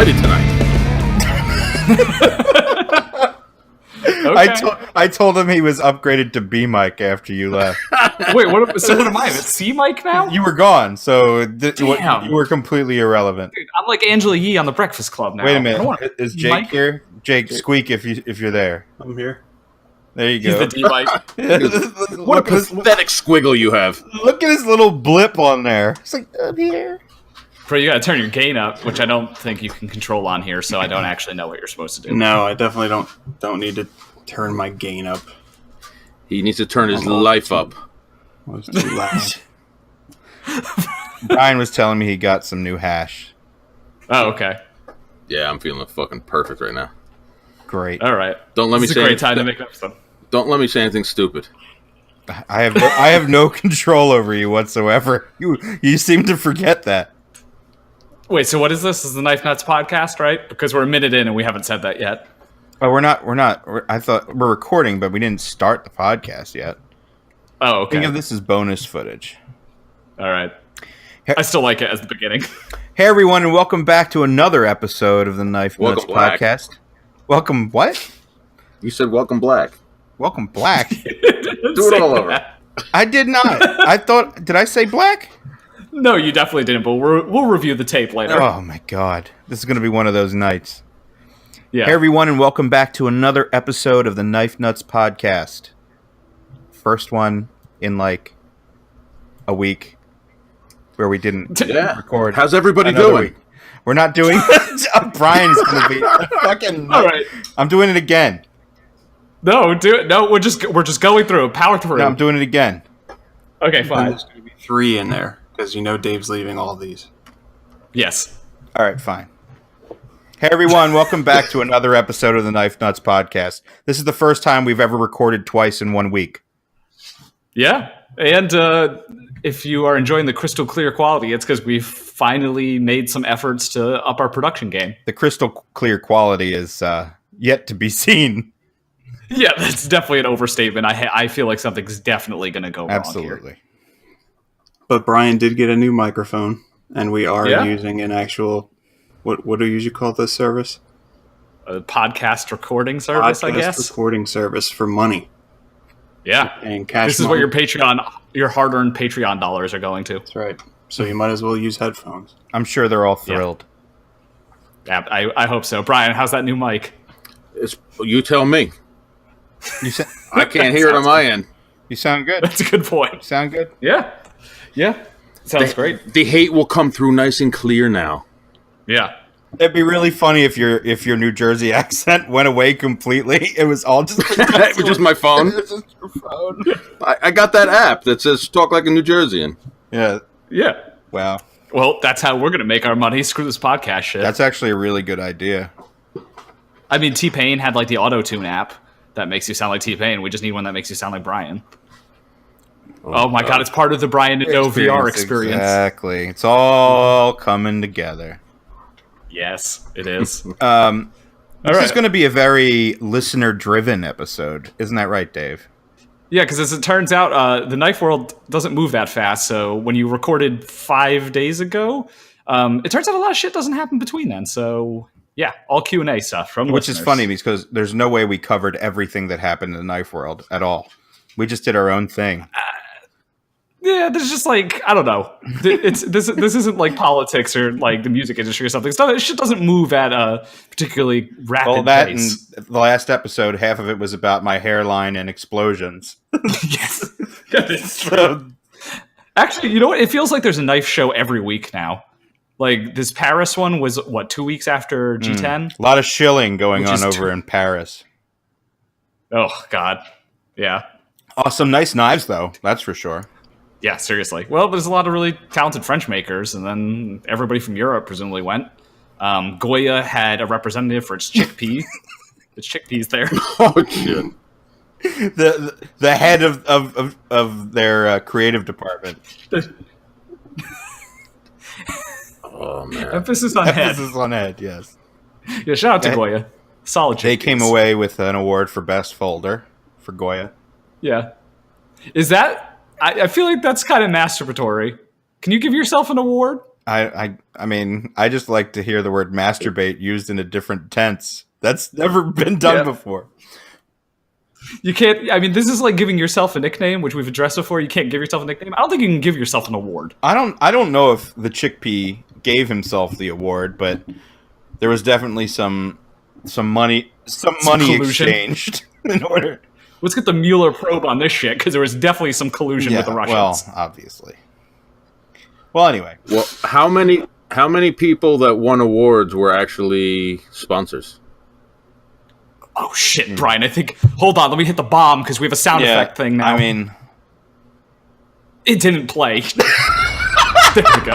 excited tonight. Okay. I told him he was upgraded to B mic after you left. Wait, so what am I? Is it C mic now? You were gone, so Damn. you were completely irrelevant. Dude, I'm like Angela Yee on the Breakfast Club now. Wait a minute, is Jake mic? here? Jake, squeak if you're there. I'm here. There you He's go. the D mic. What a pathetic squiggle you have. Look at his little blip on there. It's like, I'm here. Bro, you gotta turn your gain up, which I don't think you can control on here, so I don't actually know what you're supposed to do. No, I definitely don't need to turn my gain up. He needs to turn his life up. It was too loud. Brian was telling me he got some new hash. Oh, okay. Yeah, I'm feeling fucking perfect right now. Great. All right. Don't let me It's a say great time to make an episode. Don't let me say anything stupid. I have no control over you whatsoever. You seem to forget that. Wait, so what is this? This is the Knife Nuts podcast, right? Because we're a minute in and we haven't said that yet. Oh, we're not. I thought we're recording, but we didn't start the podcast yet. Oh, okay. Think of this as bonus footage. All right. I still like it as the beginning. Hey, everyone, and welcome back to another episode of the Knife Nuts Welcome, Black. podcast. Welcome, what? You said welcome, Black. Welcome, Black. Do it all over. I did not. I thought. Did I say Black? No, you definitely didn't, but we'll review the tape later. Oh my God, this is going to be one of those nights. Yeah. Hey, everyone, and welcome back to another episode of the Knife Nuts podcast. First one in like a week where we didn't record. How's everybody another doing? week. We're not doing. Brian's going to be fucking. All right. I'm doing it again. No, do it. No, we're just going through it. Power through. No, I'm doing it again. Okay, And fine. there's going to be 3 in there because you know Dave's leaving all these. Yes. All right, fine. Hey, everyone, welcome back to another episode of the Knife Nuts podcast. This is the first time we've ever recorded twice in 1 week. Yeah, and if you are enjoying the crystal clear quality, it's because we've finally made some efforts to up our production game. The crystal clear quality is yet to be seen. Yeah, that's definitely an overstatement. I feel like something's definitely going to go wrong Absolutely. here. But Brian did get a new microphone, and we are Yeah? using an actual... What do you usually call this service? A podcast recording service, I guess. Recording service for money. Yeah. And cash This is money. what your hard-earned Patreon dollars are going to. That's right. So you might as well use headphones. I'm sure they're all thrilled. Yeah, I hope so. Brian, how's that new mic? You tell me. You, I can't hear it on my end. you sound good. That's a good point. Sound good? Yeah. Yeah. Sounds great. The hate will come through nice and clear now. Yeah. It'd be really funny if your New Jersey accent went away completely. It was all just It was just my phone. It was just your phone. I got that app that says talk like a New Jerseyan. Yeah. Yeah. Wow. Well, that's how we're going to make our money. Screw this podcast shit. That's actually a really good idea. I mean, T-Pain had like the auto-tune app that makes you sound like T-Pain. We just need one that makes you sound like Brian. Oh my God, it's part of the Brian No VR experience. Exactly. It's all coming together. Yes, it is. This is going to be a very listener-driven episode. Isn't that right, Dave? Yeah, because as it turns out, the knife world doesn't move that fast. So when you recorded 5 days ago, it turns out a lot of shit doesn't happen between then. So yeah, all Q&A stuff from Which listeners. is funny because there's no way we covered everything that happened in the knife world at all. We just did our own thing. Yeah, there's just like, I don't know. This isn't like politics or like the music industry or something. It shit doesn't move at a particularly rapid Well, that pace. and the last episode, half of it was about my hairline and explosions. Yes. It's true. Actually, you know what? It feels like there's a knife show every week now. Like this Paris one was, 2 weeks after G10? A lot of shilling going Which on is over in Paris. Oh, God. Yeah. Oh, some nice knives, though. That's for sure. Yeah, seriously. Well, there's a lot of really talented French makers, and then everybody from Europe presumably went. Goya had a representative for its chickpea. Its chickpeas there. Oh shit! The head of their creative department. Oh man! Emphasis on head. Emphasis on head, yes. Yeah, shout out to Goya. Solid chickpeas. They came away with an award for best folder for Goya. Yeah. Is that... I feel like that's kind of masturbatory. Can you give yourself an award? I mean, I just like to hear the word masturbate used in a different tense. That's never been done before. You can't. I mean, this is like giving yourself a nickname, which we've addressed before. You can't give yourself a nickname. I don't think you can give yourself an award. I don't know if the chickpea gave himself the award, but there was definitely some money collusion. exchanged in order. Let's get the Mueller probe on this shit, because there was definitely some collusion with the Russians. Well, obviously. Well, anyway. Well, how many people that won awards were actually sponsors? Oh shit, Brian! I think. Hold on, let me hit the bomb because we have a sound effect thing now. I mean, it didn't play. There we go.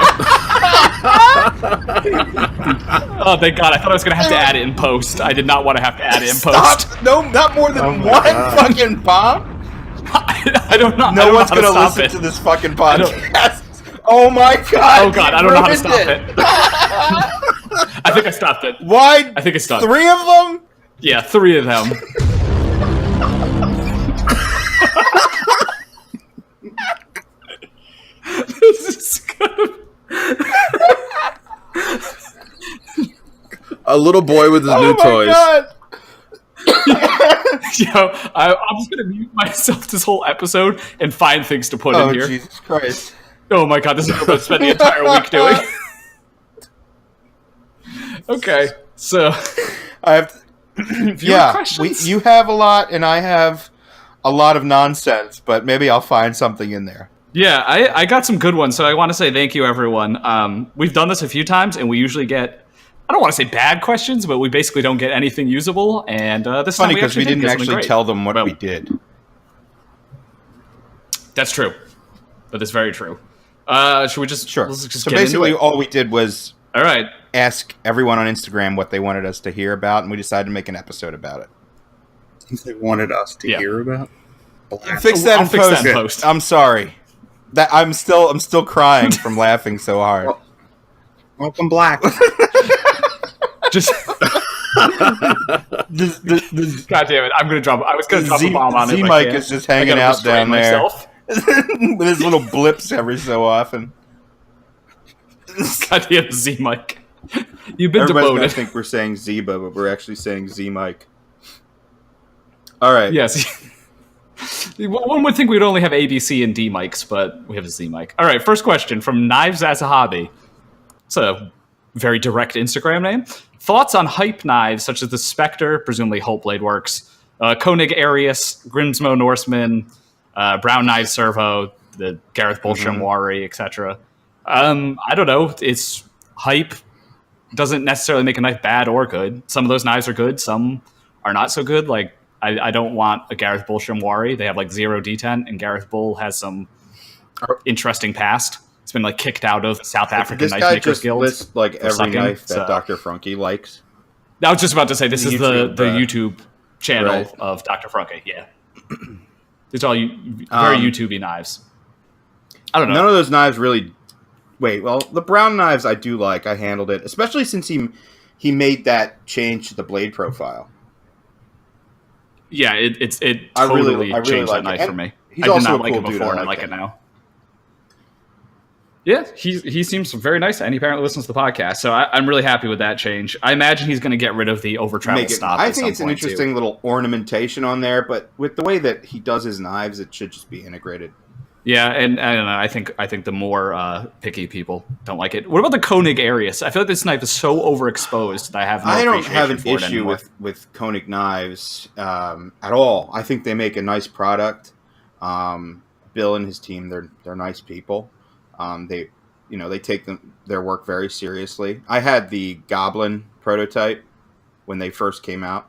Oh, thank God! I thought I was gonna have to add it in post. I did not want to have to add it in post. Stop! No, not more than one fucking bomb. I don't know. No one's gonna listen to this fucking podcast. Oh my God! Oh God! I don't know how to stop it. I think I stopped it. Why? I think it's done. 3 of them? Yeah, 3 of them. This is good. A little boy with his new toys. God. Yo, I'm just gonna mute myself this whole episode and find things to put in here. Jesus Christ! Oh my God, this is what I'm going to spend the entire week doing. Okay, so I have. Questions? You have a lot, and I have a lot of nonsense. But maybe I'll find something in there. Yeah, I got some good ones, so I want to say thank you, everyone. We've done this a few times, and we usually get, I don't want to say bad questions, but we basically don't get anything usable. And this Funny time because we didn't actually great. tell them what we did. That's true. That is very true. Should we just Sure? let's just So get basically, into it? all we did was All right. ask everyone on Instagram what they wanted us to hear about, and we decided to make an episode about it. They wanted us to hear about. Fix that I'll in fix post. that in post. I'm sorry. That I'm still crying from laughing so hard. Welcome, Black. Just God damn it! I'm gonna drop. I was gonna drop a bomb on it. Z-Mike is just hanging out down there with his little blips every so often. God damn Z-Mike. You've been Everybody's gonna demoted. think we're saying Zeba, but we're actually saying Z-Mike. All right. Yes. One would think we'd only have A, B, C, and D mics, but we have a Z mic. All right, first question from Knives as a Hobby. It's a very direct Instagram name. Thoughts on hype knives such as the Spectre, presumably Hope Blade Works, Koenig Arius, Grimsmo Norseman, Brown Knife Servo, the Gareth Bolsham Wari, etc. I don't know. It's hype. Doesn't necessarily make a knife bad or good. Some of those knives are good. Some are not so good. Like, I don't want a Gareth Bolsham Wari. They have like 0 detent, and Gareth Bull has some interesting past. It's been like kicked out of South African Knife Makers Guild. This guy just lists like every sucking, knife that so. Dr. Frunke likes. I was just about to say, this is the YouTube, YouTube channel right. of Dr. Frunke. Yeah. These are all very YouTube-y knives. I don't know. None of those knives really... Wait, well, the brown knives I do like. I handled it, especially since he made that change to the blade profile. Yeah, it I totally really changed like that it. knife for And me. he's I did also not a like cool it dude. before, I and I like like that. it now. Yeah, he seems very nice, and he apparently listens to the podcast, so I'm really happy with that change. I imagine he's going to get rid of the over-travel stop I at think some it's an point, too. interesting little ornamentation on there, but with the way that he does his knives, it should just be integrated. Yeah, and I don't know. I think the more picky people don't like it. What about the Koenig Arius? I feel like this knife is so overexposed that I have no I don't appreciation have an for it issue anymore. with Koenig knives at all. I think they make a nice product. Bill and his team, they're nice people. They take their work very seriously. I had the Goblin prototype when they first came out.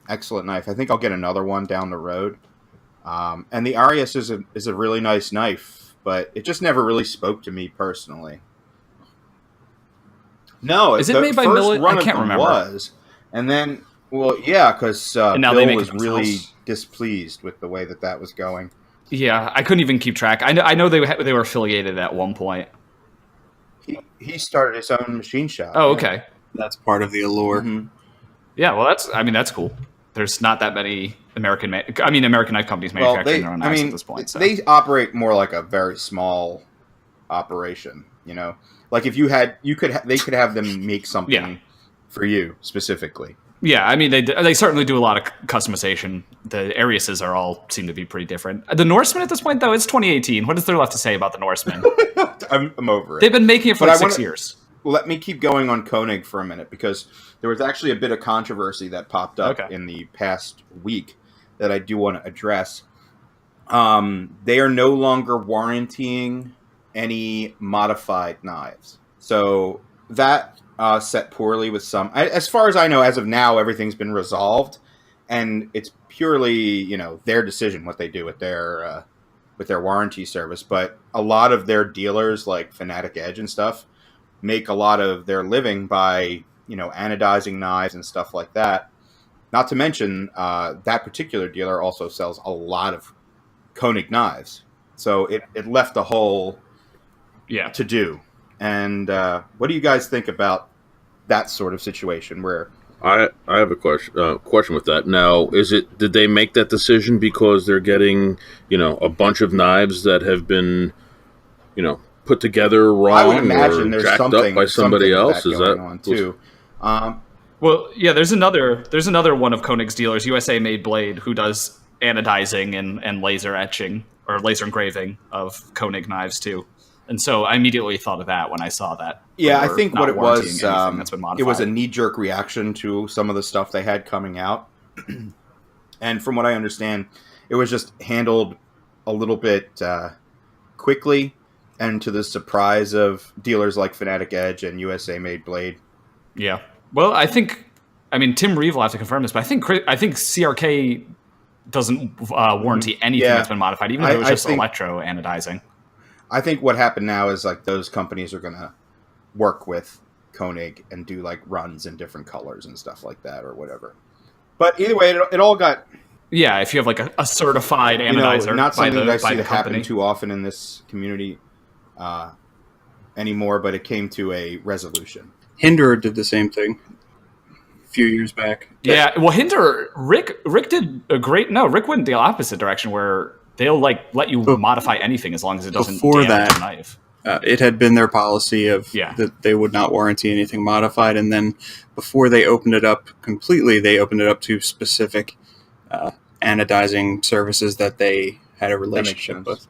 Excellent knife. I think I'll get another one down the road. And the Arius is a really nice knife, but it just never really spoke to me personally. No, Is it made by Millet? I can't remember. Was, and then, well, yeah, because Bill was really displeased with the way that was going. Yeah, I couldn't even keep track. I know they were affiliated at one point. He started his own machine shop. Oh, okay. That's part of the allure. Mm-hmm. Yeah, well, that's cool. There's not that many American knife companies manufacturing their own knives at this point. So. They operate more like a very small operation. You know, like if they could have them make something for you specifically. Yeah, I mean, they certainly do a lot of customization. The Ariuses seem to be pretty different. The Norseman at this point, though, it's 2018. What is there left to say about the Norseman? I'm over it. They've been making it for 6 years. Let me keep going on Koenig for a minute, because there was actually a bit of controversy that popped up in the past week that I do want to address. They are no longer warrantying any modified knives. So that set poorly with some. As far as I know, as of now, everything's been resolved, and it's purely their decision what they do with their warranty service. But a lot of their dealers, like Fanatic Edge and stuff, make a lot of their living by anodizing knives and stuff like that. Not to mention that particular dealer also sells a lot of Koenig knives, so it left a hole to do. And what do you guys think about that sort of situation where I have a question with that. Now, did they make that decision because they're getting a bunch of knives that have been put together wrong, I would imagine or there's jacked up by somebody else? Is that on too? Well, yeah, there's another one of Koenig's dealers, USA Made Blade, who does anodizing and laser etching or laser engraving of Koenig knives too. And so I immediately thought of that when I saw that. Yeah, I think what it was, that's been modified. It was a knee-jerk reaction to some of the stuff they had coming out. And from what I understand, it was just handled a little bit quickly, and to the surprise of dealers like Fanatic Edge and USA Made Blade. Yeah. Well, Tim Reeve will have to confirm this, but I think CRK doesn't warranty anything that's been modified, even though it was just electro anodizing. I think what happened now is like those companies are going to work with Koenig and do like runs in different colors and stuff like that or whatever. But either way, it all got... Yeah, if you have like a certified anodizer, not something by I see the happen too often in this community anymore, but it came to a resolution. Hinderer did the same thing a few years back. Yeah, well, Hinderer, Rick did a great... No, Rick went the opposite direction, where they'll let you modify anything as long as it doesn't damage the knife. It had been their policy that they would not warranty anything modified, and then before they opened it up completely, they opened it up to specific anodizing services that they had a relationship with.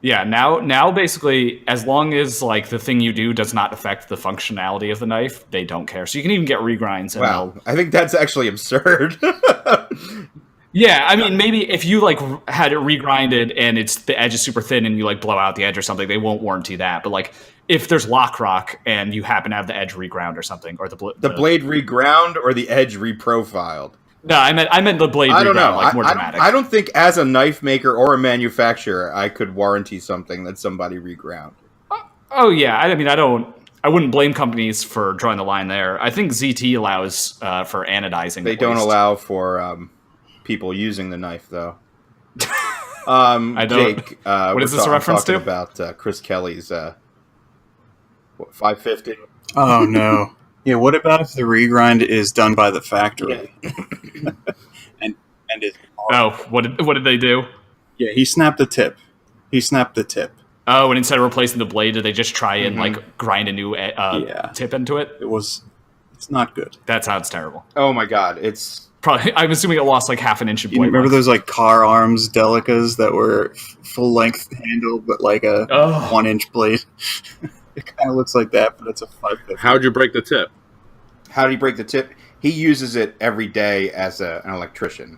Yeah, now basically, as long as like the thing you do does not affect the functionality of the knife, they don't care. So you can even get regrinds. Wow, I think that's actually absurd. Yeah, I mean, maybe if you like had it regrinded and the edge is super thin and you like blow out the edge or something, they won't warranty that. But like if there's lock rock and you happen to have the edge reground or something, or the blade reground or the edge reprofiled. No, I meant the blade. I don't know. Like more dramatic. I don't think as a knife maker or a manufacturer I could warranty something that somebody reground. Oh yeah, I wouldn't blame companies for drawing the line there. I think ZT allows for anodizing. They don't allow for people using the knife though. I don't. Jake, what is this a reference to? About Chris Kelly's 550. Oh no. Yeah, what about if the regrind is done by the factory? and it's what did they do? Yeah, he snapped the tip. Oh, and instead of replacing the blade, did they just try and like grind a new tip into it? It's not good. That sounds terrible. Oh my god, it's probably. I'm assuming it lost like half an inch of blade. You remember those like car arms Delicas that were full length handle, but like a 1 inch blade? It kind of looks like that, but it's a 550. How'd you break the tip? How did he break the tip? He uses it every day as an electrician.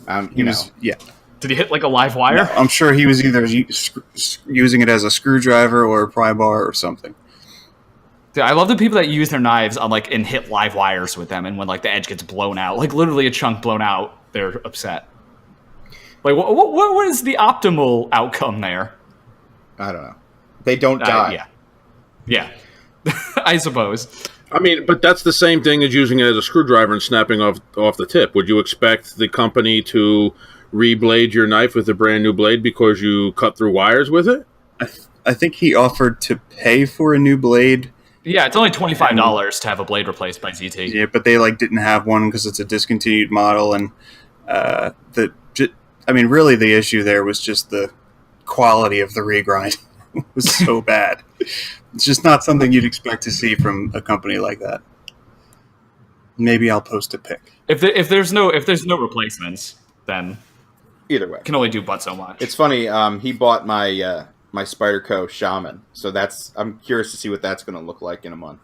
Yeah. Did he hit like a live wire? No, I'm sure he was either using it as a screwdriver or a pry bar or something. Dude, I love the people that use their knives on and hit live wires with them, and when like the edge gets blown out, like literally a chunk blown out, they're upset. Like, what is the optimal outcome there? I don't know. They don't die. Yeah. I suppose. I mean, but that's the same thing as using it as a screwdriver and snapping off the tip. Would you expect the company to reblade your knife with a brand new blade because you cut through wires with it? I think he offered to pay for a new blade. Yeah, it's only $25 to have a blade replaced by ZT. Yeah, but they didn't have one because it's a discontinued model, and really the issue there was just the quality of the regrind. was so bad. It's just not something you'd expect to see from a company like that. Maybe I'll post a pic. If there's no replacements, then either way, can only do but so much. It's funny. He bought my my Spyderco Shaman, so I'm curious to see what that's going to look like in a month.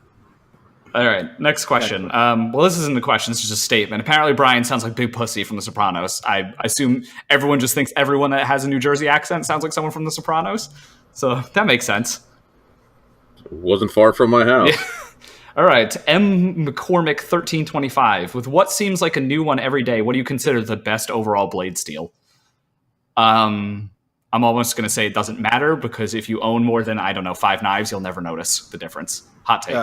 All right, next question. Well, this isn't a question; it's just a statement. Apparently, Brian sounds like Big Pussy from The Sopranos. I assume everyone just thinks everyone that has a New Jersey accent sounds like someone from The Sopranos, so that makes sense. It wasn't far from my house. Yeah. All right, M. McCormick 1325. With what seems like a new one every day, what do you consider the best overall blade steel? I'm almost going to say it doesn't matter, because if you own more than, 5 knives, you'll never notice the difference. Hot take.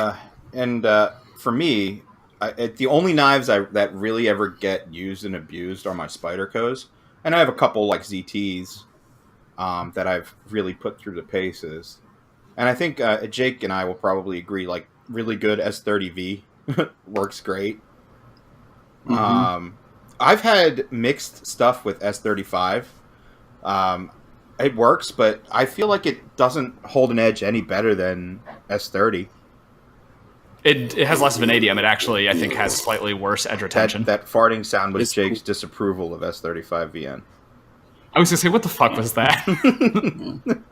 For me, the only knives that really ever get used and abused are my Spydercos. And I have a couple like ZTs that I've really put through the paces. And I think Jake and I will probably agree, like, really good S30V works great. Mm-hmm. I've had mixed stuff with S35. It works, but I feel like it doesn't hold an edge any better than S30. It has less vanadium. It actually, I think, has slightly worse edge retention. That farting sound was Jake's disapproval of S35 VN. I was going to say, what the fuck was that?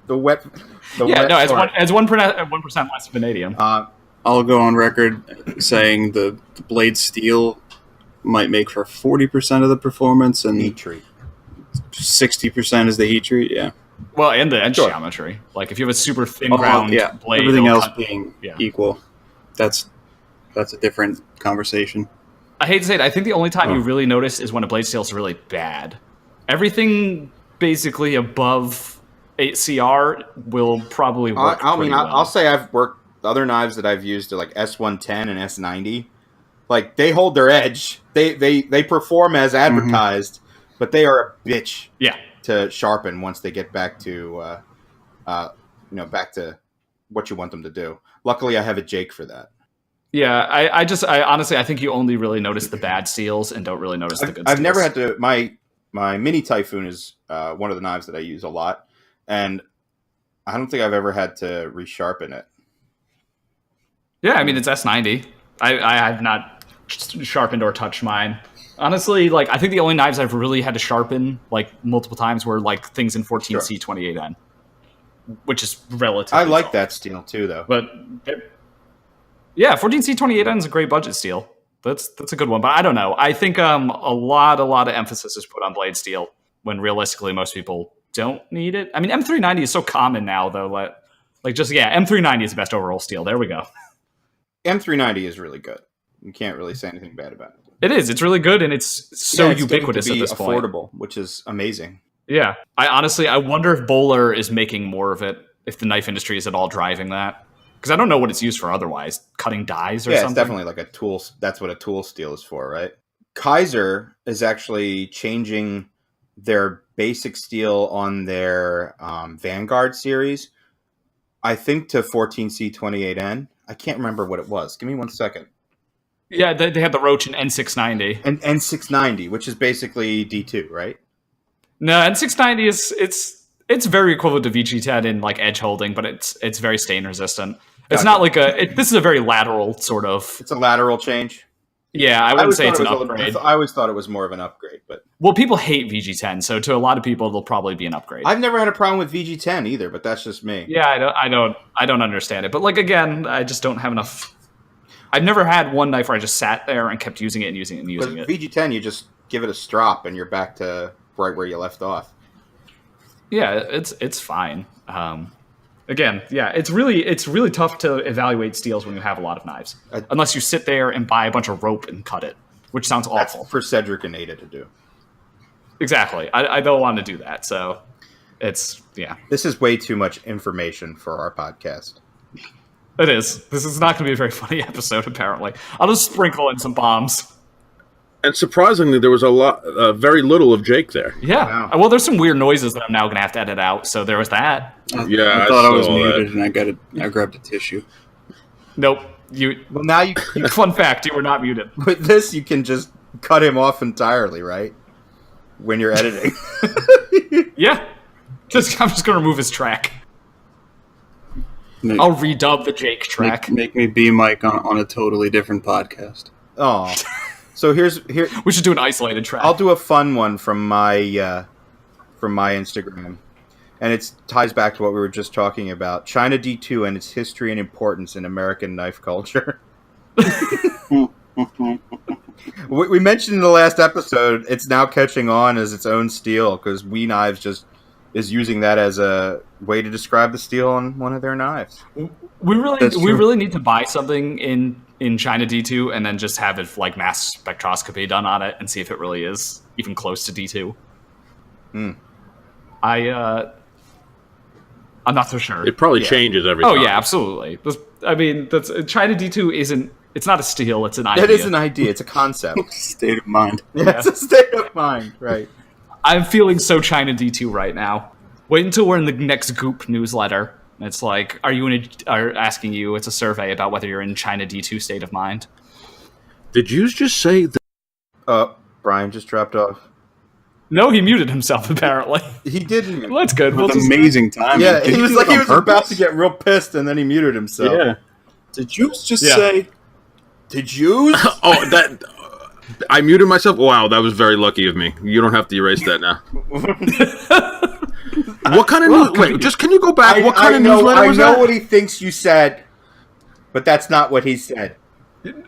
the wet. It's 1% less vanadium. I'll go on record saying the blade steel might make for 40% of the performance, and heat treat. 60% is the heat treat. Yeah. Well, and the edge geometry. Like if you have a super thin ground blade, everything else being equal, that's a different conversation. I hate to say it. I think the only time you really notice is when a blade steel is really bad. Everything basically above 8CR will probably work. I'll say I've worked other knives that I've used to like S110 and S90. Like they hold their edge. They perform as advertised, but they are a bitch. Yeah. To sharpen once they get back to, back to what you want them to do. Luckily, I have a Jake for that. Yeah, I honestly, I think you only really notice the bad steels and don't really notice the good steels. I've never had to. My Mini Typhoon is one of the knives that I use a lot, and I don't think I've ever had to resharpen it. Yeah, I mean, it's S90. I have not sharpened or touched mine. Honestly, like I think the only knives I've really had to sharpen like multiple times were like things in 14C28N, which is relatively. I like that steel too, though. But yeah, 14C28N is a great budget steel. That's a good one. But I don't know. I think a lot of emphasis is put on blade steel when realistically most people don't need it. I mean, M390 is so common now, though. M390 is the best overall steel. There we go. M390 is really good. You can't really say anything bad about it. It is. It's really good, and it's so ubiquitous at this point. Affordable, which is amazing. Yeah. I wonder if Bowler is making more of it, if the knife industry is at all driving that. Because I don't know what it's used for otherwise. Cutting dies or something? Yeah, it's definitely like a tool. That's what a tool steel is for, right? Kaiser is actually changing their basic steel on their Vanguard series, I think, to 14C28N. I can't remember what it was. Give me 1 second. Yeah, they had the Roach and N690. And N690, which is basically D2, right? No, N690 it's very equivalent to VG10 in like edge holding, but it's very stain resistant. It's not like this is a very lateral sort of. It's a lateral change. Yeah, I wouldn't say it's an upgrade. I always thought it was more of an upgrade, but people hate VG10, so to a lot of people it'll probably be an upgrade. I've never had a problem with VG10 either, but that's just me. Yeah, I don't understand it, but like again, I just don't have enough. I've never had one knife where I just sat there and kept using it and using it and using it. VG10, you just give it a strop and you're back to right where you left off. Yeah, it's fine. Again, yeah, it's really tough to evaluate steels when you have a lot of knives, unless you sit there and buy a bunch of rope and cut it, which sounds awful. That's for Cedric and Ada to do. Exactly. I don't want to do that, so it's This is way too much information for our podcast. It is. This is not going to be a very funny episode, apparently. I'll just sprinkle in some bombs. And surprisingly, there was very little of Jake there. Yeah. Wow. Well, there's some weird noises that I'm now going to have to edit out, so there was that. I thought I was muted, and I grabbed a tissue. Nope. Now you fun fact, you were not muted. With this, you can just cut him off entirely, right? When you're editing. Yeah. I'm just going to remove his track. I'll redub the Jake track. Make me be Mike on a totally different podcast. Oh, so here. We should do an isolated track. I'll do a fun one from my Instagram, and it ties back to what we were just talking about: China D2 and its history and importance in American knife culture. We mentioned in the last episode, it's now catching on as its own steel because We Knives just is using that as a way to describe the steel on one of their knives. We really need to buy something in China D2 and then just have it like mass spectroscopy done on it and see if it really is even close to D2. I'm not so sure. It probably changes every time. Oh yeah, absolutely. That's China D2 isn't. It's not a steel. It's an idea. It is an idea. It's a concept. State of mind. Yeah, it's a state of mind, right? I'm feeling so China D2 right now. Wait until we're in the next Goop newsletter. It's like, are asking you? It's a survey about whether you're in China D2 state of mind. Did you just say that? Brian just dropped off. No, he muted himself. Apparently, he didn't. Well, that's good. Amazing time. Yeah, he was about to get real pissed, and then he muted himself. Yeah. Did you just say? Did you? Oh, that I muted myself. Wow, that was very lucky of me. You don't have to erase that now. What kind of news? Wait, just can you go back? What kind of newsletter was that? I know what he thinks you said, but that's not what he said.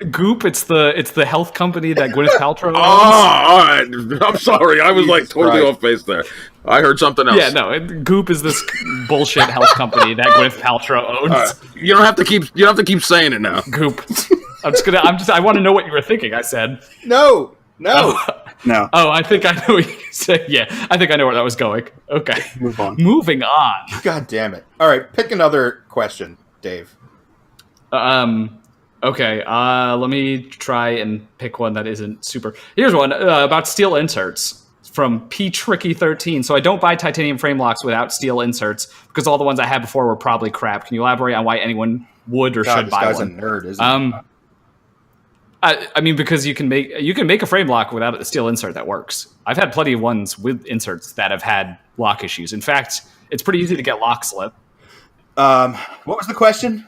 Goop, it's the health company that Gwyneth Paltrow owns. Oh, all right. I'm sorry. I was Jesus totally Christ. off base there. I heard something else. Yeah, no. Goop is this bullshit health company that Gwyneth Paltrow owns. Right. You don't have to keep saying it now. Goop. I want to know what you were thinking. I said No. No. Oh, I think I know what you said. Yeah, I think I know where that was going. Okay, Move on. Moving on. God damn it! All right, pick another question, Dave. Okay. Let me try and pick one that isn't super. Here's one about steel inserts from P-Tricky13. So I don't buy titanium frame locks without steel inserts because all the ones I had before were probably crap. Can you elaborate on why anyone would or should buy this guy's one? a nerd, isn't he? I mean, because you can make a frame lock without a steel insert that works. I've had plenty of ones with inserts that have had lock issues. In fact, it's pretty easy to get lock slip. What was the question?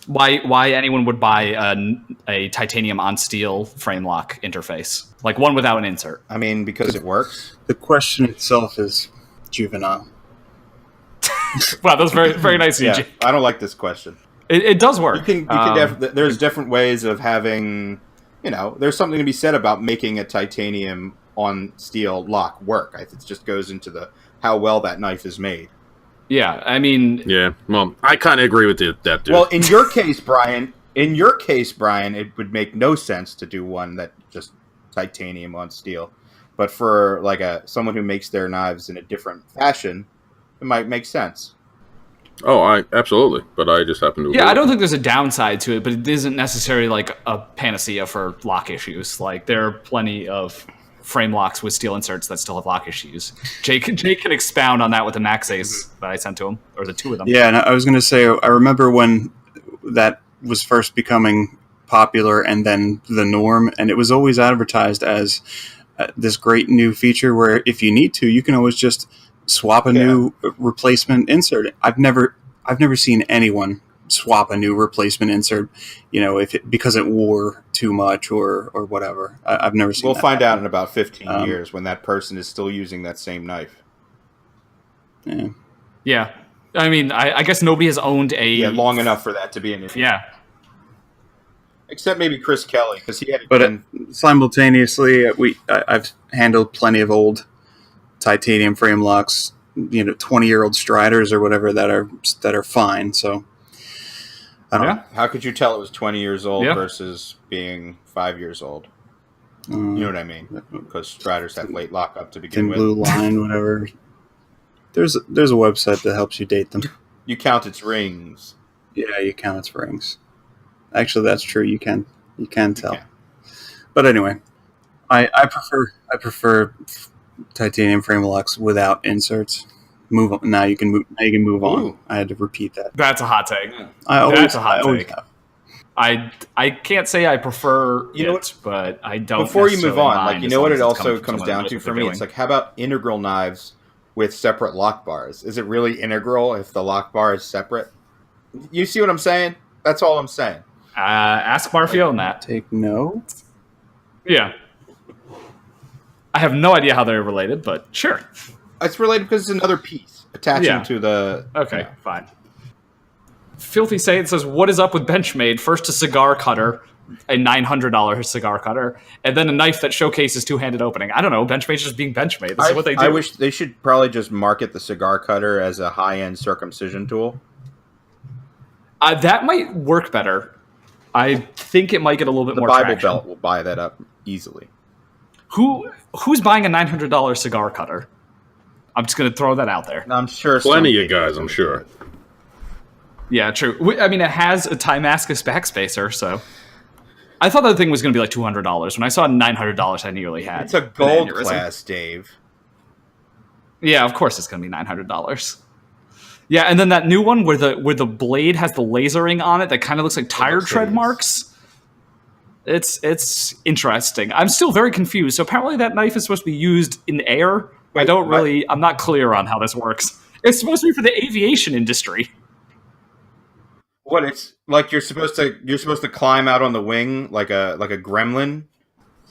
Why anyone would buy a titanium on steel frame lock interface, like one without an insert? I mean, because it works. The question itself is juvenile. Wow, that's very very nice. Yeah, I don't like this question. It does work. There's different ways of having, there's something to be said about making a titanium on steel lock work. It just goes into how well that knife is made. Yeah, I mean... Yeah, well, I kind of agree with that, dude. Well, in your case, Brian, it would make no sense to do one that just titanium on steel. But for someone who makes their knives in a different fashion, it might make sense. Oh, absolutely, but I just happen to. Yeah, I don't think there's a downside to it, but it isn't necessarily like a panacea for lock issues. Like there are plenty of frame locks with steel inserts that still have lock issues. Jake can expound on that with the Maxays that I sent to him, or the two of them. Yeah, and I was going to say, I remember when that was first becoming popular and then the norm, and it was always advertised as this great new feature where if you need to, you can always just swap a new replacement insert. I've never seen anyone swap a new replacement insert, because it wore too much or whatever. I've never seen. We'll find out in about 15 years when that person is still using that same knife. Yeah. Yeah. I mean, I guess nobody has owned long enough for that to be an issue. Yeah. Except maybe Chris Kelly, because he had. But simultaneously, I've handled plenty of old titanium frame locks, 20-year-old Striders or whatever that are fine. So I don't know. How could you tell it was 20 years old versus being 5 years old? You know what I mean? Because Striders have late lockup to begin with. Blue line, whatever. There's a website that helps you date them. You count its rings. Yeah, you count its rings. Actually, that's true. You can tell. Okay. But anyway, I prefer titanium frame locks without inserts. Move on. Now you can move on. I had to repeat that. That's a hot take. That's a hot take. I can't say I prefer but I don't. Before you move on, what it also comes down to for me? It's how about integral knives with separate lock bars? Is it really integral if the lock bar is separate? You see what I'm saying? That's all I'm saying. Ask Marfio on that. Take notes. Yeah. I have no idea how they're related, but sure. It's related because it's another piece attaching to the... Okay, fine. Filthy Saint says, what is up with Benchmade? First a cigar cutter, a $900 cigar cutter, and then a knife that showcases two-handed opening. I don't know. Benchmade's just being Benchmade. This is what they do. I wish they should probably just market the cigar cutter as a high-end circumcision tool. That might work better. I think it might get a little bit more traction. The Bible Belt will buy that up easily. Who's buying a $900 cigar cutter? I'm just going to throw that out there. I'm sure plenty of guys, I'm sure. Yeah, true. I mean, it has a Timascus backspacer, so... I thought that thing was going to be like $200. When I saw $900, I nearly had. It's a gold class, Dave. Yeah, of course it's going to be $900. Yeah, and then that new one where the blade has the lasering on it that kind of looks like tire tread marks. It's interesting. I'm still very confused. So apparently that knife is supposed to be used in the air. Wait, I'm not clear on how this works. It's supposed to be for the aviation industry. What, it's like you're supposed to climb out on the wing like a gremlin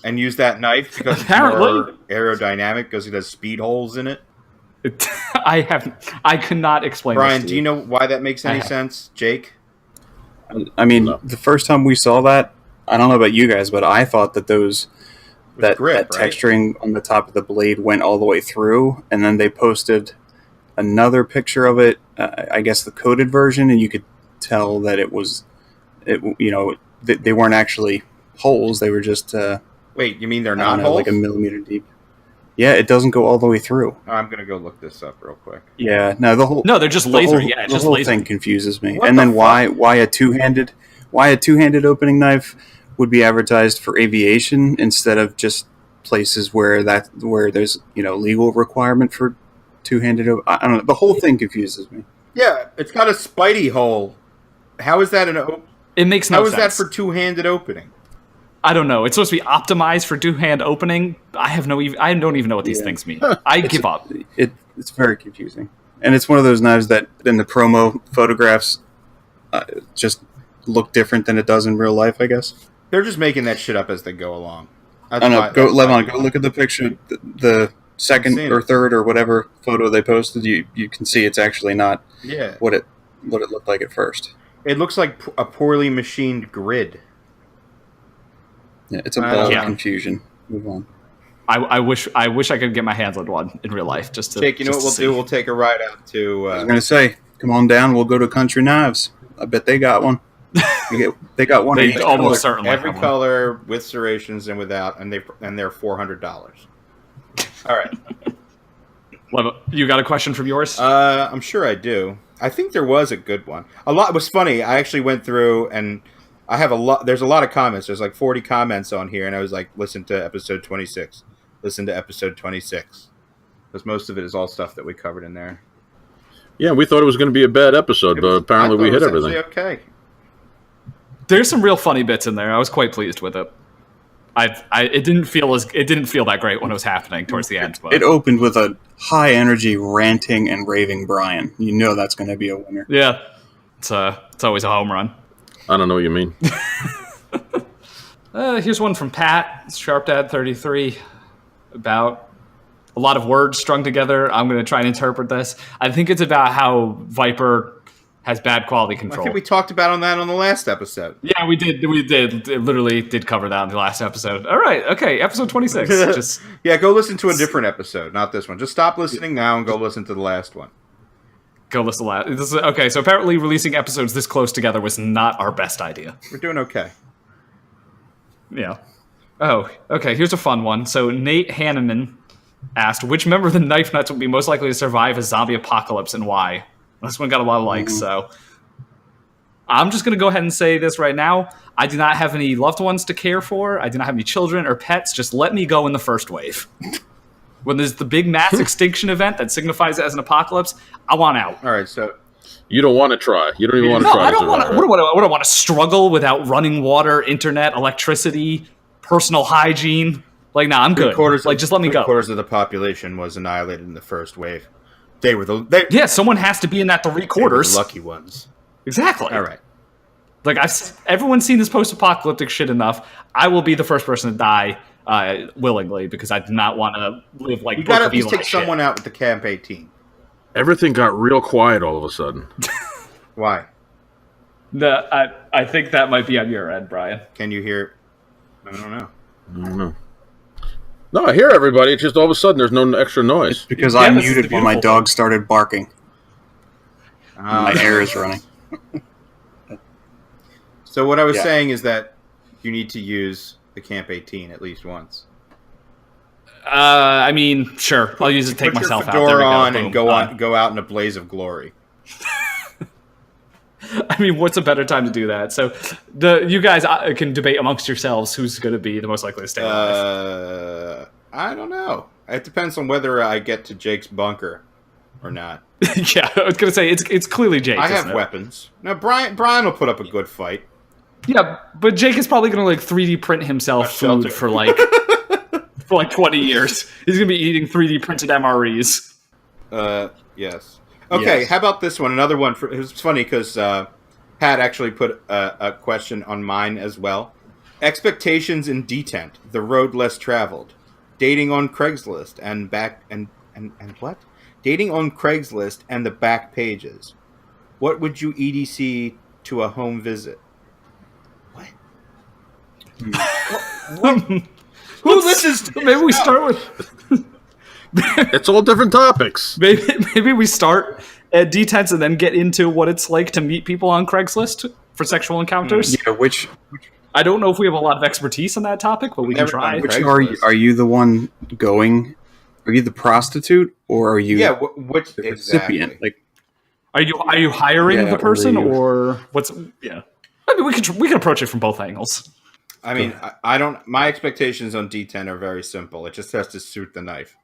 and use that knife because it's more aerodynamic because it has speed holes in it? I cannot explain. Brian, do you know why that makes any sense? Jake? I mean, the first time we saw that, I don't know about you guys, but I thought that that texturing on the top of the blade went all the way through, and then they posted another picture of it, I guess the coated version, and you could tell that they weren't actually holes. They were just wait, you mean they're not holes? Like a millimeter deep. Yeah, it doesn't go all the way through. I'm gonna go look this up real quick. Yeah, no, they're just laser. The whole thing confuses me. And then why a two-handed opening knife would be advertised for aviation instead of just places where there's legal requirement for two-handed. I don't know. The whole thing confuses me. Yeah, it's got a Spidey hole. How is that It makes no sense. How is that for two-handed opening? I don't know. It's supposed to be optimized for two-hand opening. I don't even know what these things mean. I give up. It's very confusing, and it's one of those knives that in the promo photographs just look different than it does in real life. I guess they're just making that shit up as they go along. I don't know. Go look at the picture. The second or third or whatever photo they posted. You can see it's actually not what it looked like at first. It looks like a poorly machined grid. Yeah, it's a ball of confusion. Move on. I wish I could get my hands on one in real life. Just to Jake, you know what we'll do? We'll take a ride out to... I was going to say, come on down. We'll go to Country Knives. I bet they got one. They got one. They almost certainly every color with serrations and without, and they're $400. All right. You got a question from yours? I'm sure I do. I think there was a good one. It was funny. I actually went through and I have there's a lot of comments. There's like 40 comments on here, and I was like, listen to episode 26. Listen to episode 26. Because most of it is all stuff that we covered in there. Yeah, we thought it was going to be a bad episode, but apparently we hit everything. Okay. There's some real funny bits in there. I was quite pleased with it. It didn't feel that great when it was happening towards the end. But it opened with a high energy ranting and raving Brian. You know that's going to be a winner. Yeah, it's always a home run. I don't know what you mean. Here's one from Pat, SharpDad33, about a lot of words strung together. I'm going to try and interpret this. I think it's about how Viper has bad quality control. I think we talked about that on the last episode. Yeah, we did. It literally did cover that in the last episode. All right. Okay. Episode 26. Yeah, go listen to a different episode, not this one. Just stop listening now and go listen to the last one. Go listen to that. Okay, so apparently releasing episodes this close together was not our best idea. We're doing okay. Yeah. Oh, okay. Here's a fun one. So Nate Hanneman asked, which member of the Knife Nuts would be most likely to survive a zombie apocalypse and why? This one got a lot of likes, so I'm just going to go ahead and say this right now. I do not have any loved ones to care for. I do not have any children or pets. Just let me go in the first wave. When there's the big mass extinction event that signifies it as an apocalypse, I want out. All right, so you don't want to try. You don't even want to try. I don't want to. What do I want to struggle without running water, internet, electricity, personal hygiene? Like, nah, I'm good. Just let me go. 3/4 of the population was annihilated in the first wave. They were someone has to be in that 3/4. They were the lucky ones. Exactly. All right. Like, everyone's seen this post-apocalyptic shit enough. I will be the first person to die willingly because I do not want to live like You got to at least Eli take shit. someone out with the Camp 18. Everything got real quiet all of a sudden. Why? I think that might be on your end, Brian. Can you hear? I don't know. No, I hear everybody. It's just all of a sudden there's no extra noise. It's because Yeah, I this is muted the when my beautiful dog started barking. My hair is running. So what I was Yeah. saying is that you need to use the Camp 18 at least once. I mean, sure. I'll use it to take Put myself your out. There we fedora go. on Boom. and go out in a blaze of glory. I mean, what's a better time to do that? So, you guys can debate amongst yourselves who's going to be the most likely to stay alive. I don't know. It depends on whether I get to Jake's bunker or not. Yeah, I was going to say it's clearly Jake. I have isn't it? weapons. No, Brian will put up a good fight. Yeah, but Jake is probably going to like 3D print himself food for like 20 years. He's going to be eating 3D printed MREs. Yes. Okay, Yes. how about this one? Another one. It was funny because Pat actually put a question on mine as well. Expectations in detent, the road less traveled. Dating on Craigslist and back and what? Dating on Craigslist and the back pages. What would you EDC to a home visit? What? Who listens to Maybe we start with It's all different topics. maybe we start at detents and then get into what it's like to meet people on Craigslist for sexual encounters. Yeah, which I don't know if we have a lot of expertise on that topic, but we can Never try. done which Craigslist. are you the one going? Are you the prostitute or are you which the exactly? recipient? Like, Are you hiring Yeah, the person or are you- or what's? Yeah, I mean we can approach it from both angles. I mean, I don't. My expectations on D10 are very simple. It just has to suit the knife.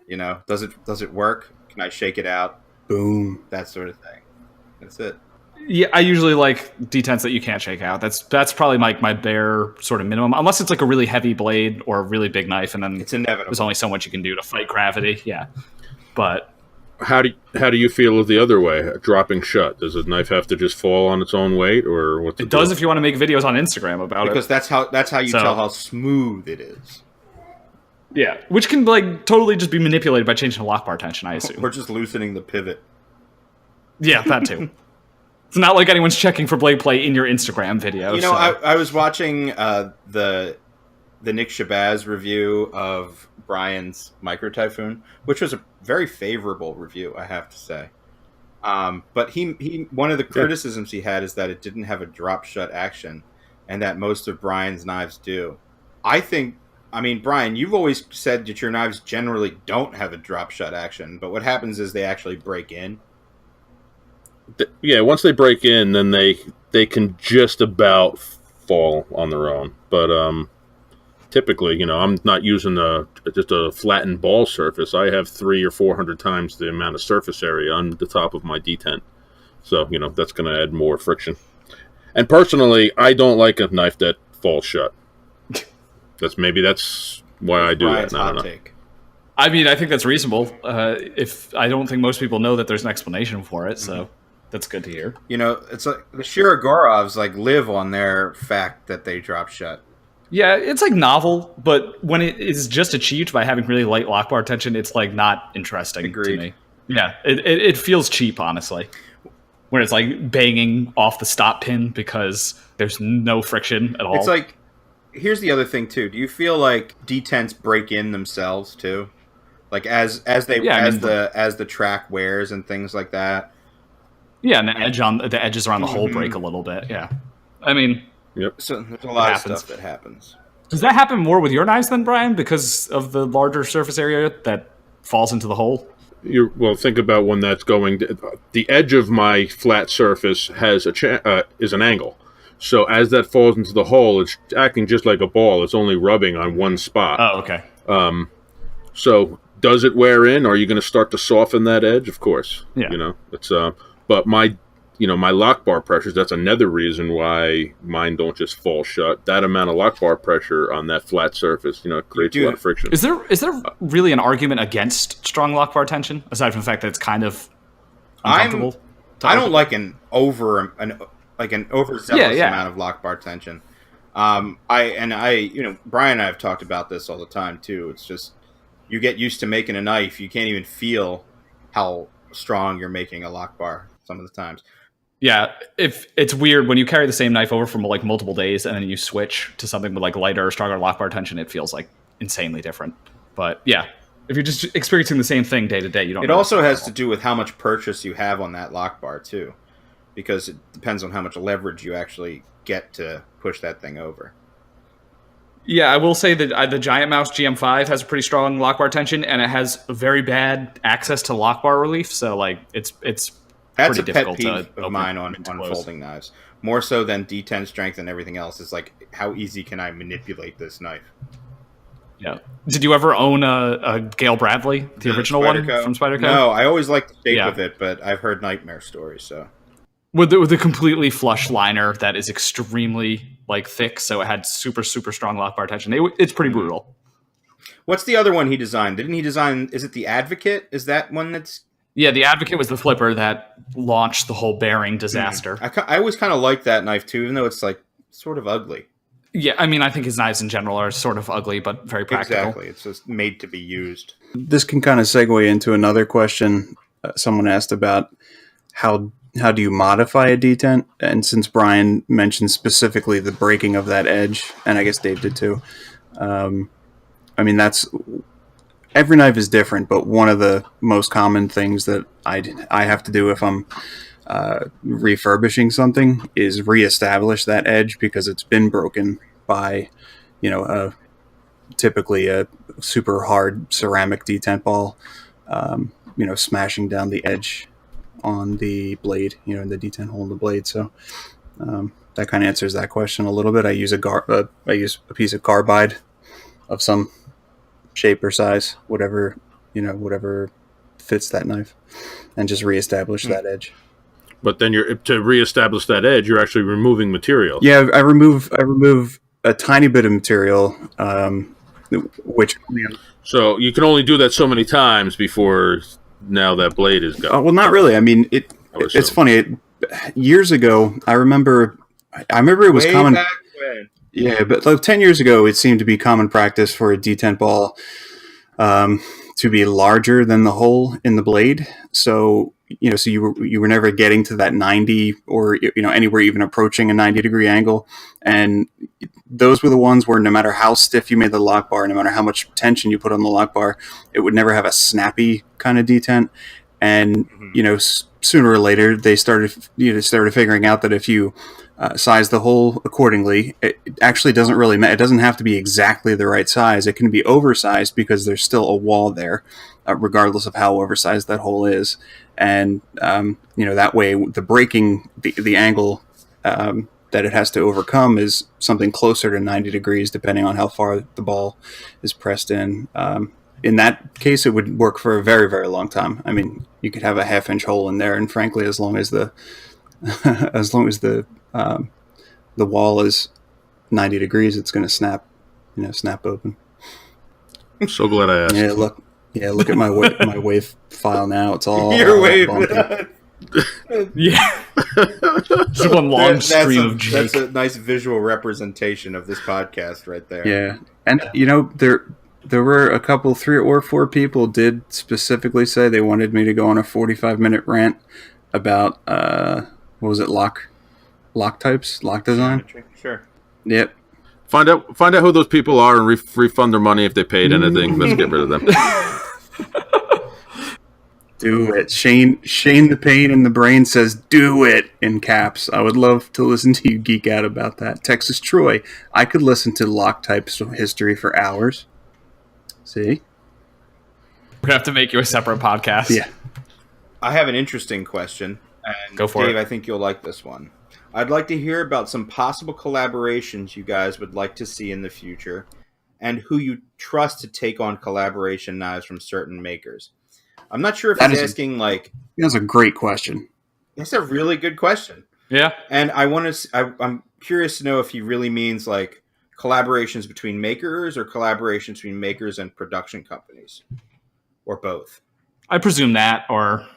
You know, does it work? Can I shake it out? boom. That sort of thing. That's it. Yeah, I usually like detents that you can't shake out. That's probably my bare sort of minimum, unless it's like a really heavy blade or a really big knife, and then It's inevitable. there's only so much you can do to fight gravity. Yeah, but How do you feel the other way? Dropping shut. Does a knife have to just fall on its own weight, or what's it does if you want to make videos on Instagram about Because it. that's how you So- tell how smooth it is. Yeah, which can like totally just be manipulated by changing the lock bar tension, I assume. We're just loosening the pivot. Yeah, that too. It's not like anyone's checking for blade play in your Instagram video. You know, so. I was watching the Nick Shabazz review of Brian's Micro Typhoon, which was a very favorable review, I have to say. But he one of the criticisms he had is that it didn't have a drop shut action, and that most of Brian's knives do. I mean, Brian, you've always said that your knives generally don't have a drop shut action, but what happens is they actually break in. Yeah, once they break in, then they can just about fall on their own. But typically, you know, I'm not using just a flattened ball surface. I have 300 or 400 times the amount of surface area on the top of my detent. So, you know, that's going to add more friction. And personally, I don't like a knife that falls shut. That's why I do Brian's that. I hot don't know. take. I mean, I think that's reasonable. If I don't think most people know that there's an explanation for it, so that's good to hear. You know, it's like the Shiragorovs live on their fact that they drop shut. Yeah, it's like novel, but when it is just achieved by having really light lock bar tension, it's like not interesting Agreed. to me. Yeah, it feels cheap, honestly. When it's like banging off the stop pin because there's no friction at all. It's like, here's the other thing too. Do you feel like detents break in themselves too, like as the track wears and things like that? Yeah, and the edges around the hole break a little bit. Yeah, I mean, So there's a lot of happens. stuff that happens. does that happen more with your knives than Brian because of the larger surface area that falls into the hole? Well, think about when that's going. The edge of my flat surface has is an angle. So as that falls into the hole, it's acting just like a ball. It's only rubbing on one spot. Oh, okay. So does it wear in? Are you going to start to soften that edge? Of course. Yeah. You know, it's but my lock bar pressures. That's another reason why mine don't just fall shut. That amount of lock bar pressure on that flat surface, it creates a lot of friction. Is there really an argument against strong lock bar tension aside from the fact that it's kind of uncomfortable? I don't like an overzealous amount of lock bar tension. Brian and I have talked about this all the time too. It's just you get used to making a knife, you can't even feel how strong you're making a lock bar some of the times. Yeah, if it's weird when you carry the same knife over from like multiple days and then you switch to something with like lighter or stronger lock bar tension, it feels like insanely different. But yeah, if you're just experiencing the same thing day to day, you don't. It also has to do with how much purchase you have on that lock bar too, because it depends on how much leverage you actually get to push that thing over. Yeah, I will say that the Giant Mouse GM5 has a pretty strong lock bar tension, and it has very bad access to lock bar relief. So like it's that's pretty a pet difficult peeve to of mine on folding knives. More so than D10 strength and everything else is like, how easy can I manipulate this knife? Yeah. Did you ever own a Gale Bradley, the original one from Spyderco? No, I always liked the shape of it, but I've heard nightmare stories. So with a completely flush liner that is extremely like thick, so it had super strong lock bar tension. It's pretty brutal. What's the other one he designed? Didn't he design? Is it the Advocate? Is that one that's? Yeah, the Advocate was the flipper that launched the whole bearing disaster. I always kind of liked that knife too, even though it's like sort of ugly. Yeah, I mean, I think his knives in general are sort of ugly, but very practical. Exactly, it's just made to be used. This can kind of segue into another question someone asked about how do you modify a detent? And since Brian mentioned specifically the breaking of that edge, and I guess Dave did too, I mean, every knife is different, but one of the most common things that I have to do if I'm refurbishing something is reestablish that edge because it's been broken by, typically a super hard ceramic detent ball, smashing down the edge on the blade, in the detent hole in the blade. So that kind of answers that question a little bit. I use I use a piece of carbide of some shape or size, whatever fits that knife, and just reestablish that edge. But then to reestablish that edge, you're actually removing material. Yeah, I remove a tiny bit of material, which. So you can only do that so many times before now that blade is gone. Well, not really. I mean, it's funny. Years ago, I remember it was common. Back when. Yeah, but like 10 years ago, it seemed to be common practice for a detent ball to be larger than the hole in the blade. So you were never getting to that 90 or anywhere even approaching a 90-degree angle. And those were the ones where no matter how stiff you made the lock bar, no matter how much tension you put on the lock bar, it would never have a snappy kind of detent. And sooner or later they started figuring out that if you size the hole accordingly, it actually doesn't really matter. It doesn't have to be exactly the right size. It can be oversized because there's still a wall there, regardless of how oversized that hole is. And that way the breaking, the angle that it has to overcome is something closer to 90 degrees, depending on how far the ball is pressed in. In that case, it would work for a very, very long time. I mean, you could have a half-inch hole in there, and frankly, as long as the the wall is 90 degrees, it's going to snap open. I'm so glad I asked. Look at my wave file now. It's all your wave. Yeah, just one long stream of Jake. That's a nice visual representation of this podcast right there. Yeah, and there were a couple, 3 or 4 people did specifically say they wanted me to go on a 45-minute rant about what was it, lock types, lock design. Sure. Yep. Find out who those people are and refund their money if they paid anything. Let's get rid of them. Do it. Shane the Pain in the Brain says, do it, in caps. I would love to listen to you geek out about that. Texas Troy, I could listen to lock types history for hours. See? We're going to have to make you a separate podcast. Yeah. I have an interesting question. And go for Dave, it. I think you'll like this one. I'd like to hear about some possible collaborations you guys would like to see in the future and who you trust to take on collaboration knives from certain makers. I'm not sure if he's asking That's a great question. That's a really good question. Yeah. And I'm curious to know if he really means like collaborations between makers or collaborations between makers and production companies or both. I presume that, or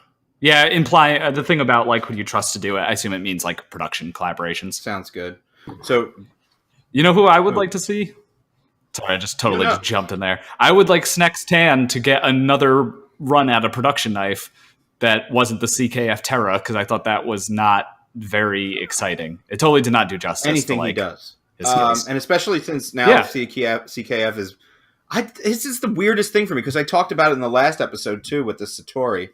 Yeah, imply the thing about like who you trust to do it. I assume it means like production collaborations. Sounds good. So, you know who I would like to see? Sorry, I just totally just jumped in there. I would like Snex Tan to get another run at a production knife that wasn't the CKF Terra, because I thought that was not very exciting. It totally did not do justice anything to, like, he does. his skills. And especially since now CKF is... this is the weirdest thing for me, because I talked about it in the last episode, too, with the Satori.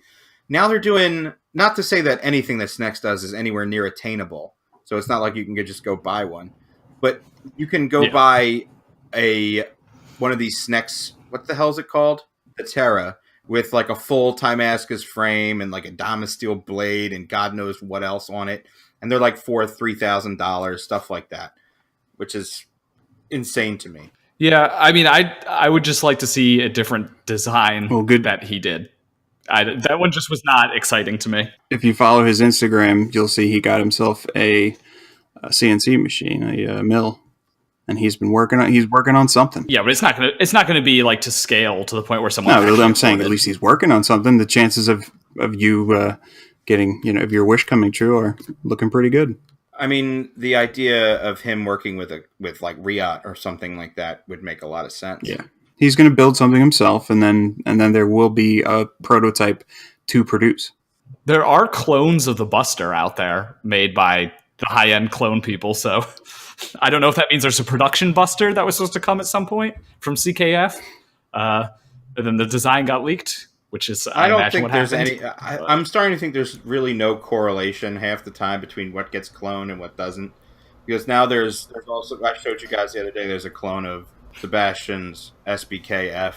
Now they're doing... Not to say that anything that Snex does is anywhere near attainable, so it's not like you can just go buy one. But you can go buy one of these Snex... What the hell is it called? The Terra, with like a full Timascus frame and like a Damasteel blade and God knows what else on it. And they're like $3,000, stuff like that, which is insane to me. Yeah, I mean, I would just like to see a different design that he did. That one just was not exciting to me. If you follow his Instagram, you'll see he got himself a CNC machine, a mill. And he's working on something. Yeah, but it's not gonna be like to scale to the point where someone. No, I'm saying at least he's working on something. The chances of you getting of your wish coming true are looking pretty good. I mean, the idea of him working with like Riot or something like that would make a lot of sense. Yeah, he's going to build something himself, and then there will be a prototype to produce. There are clones of the Buster out there made by the high-end clone people, so I don't know if that means there's a production Buster that was supposed to come at some point from CKF, and then the design got leaked, which is I don't think there's any. I'm starting to think there's really no correlation half the time between what gets cloned and what doesn't, because now there's also, I showed you guys the other day, there's a clone of Sebastian's SBKF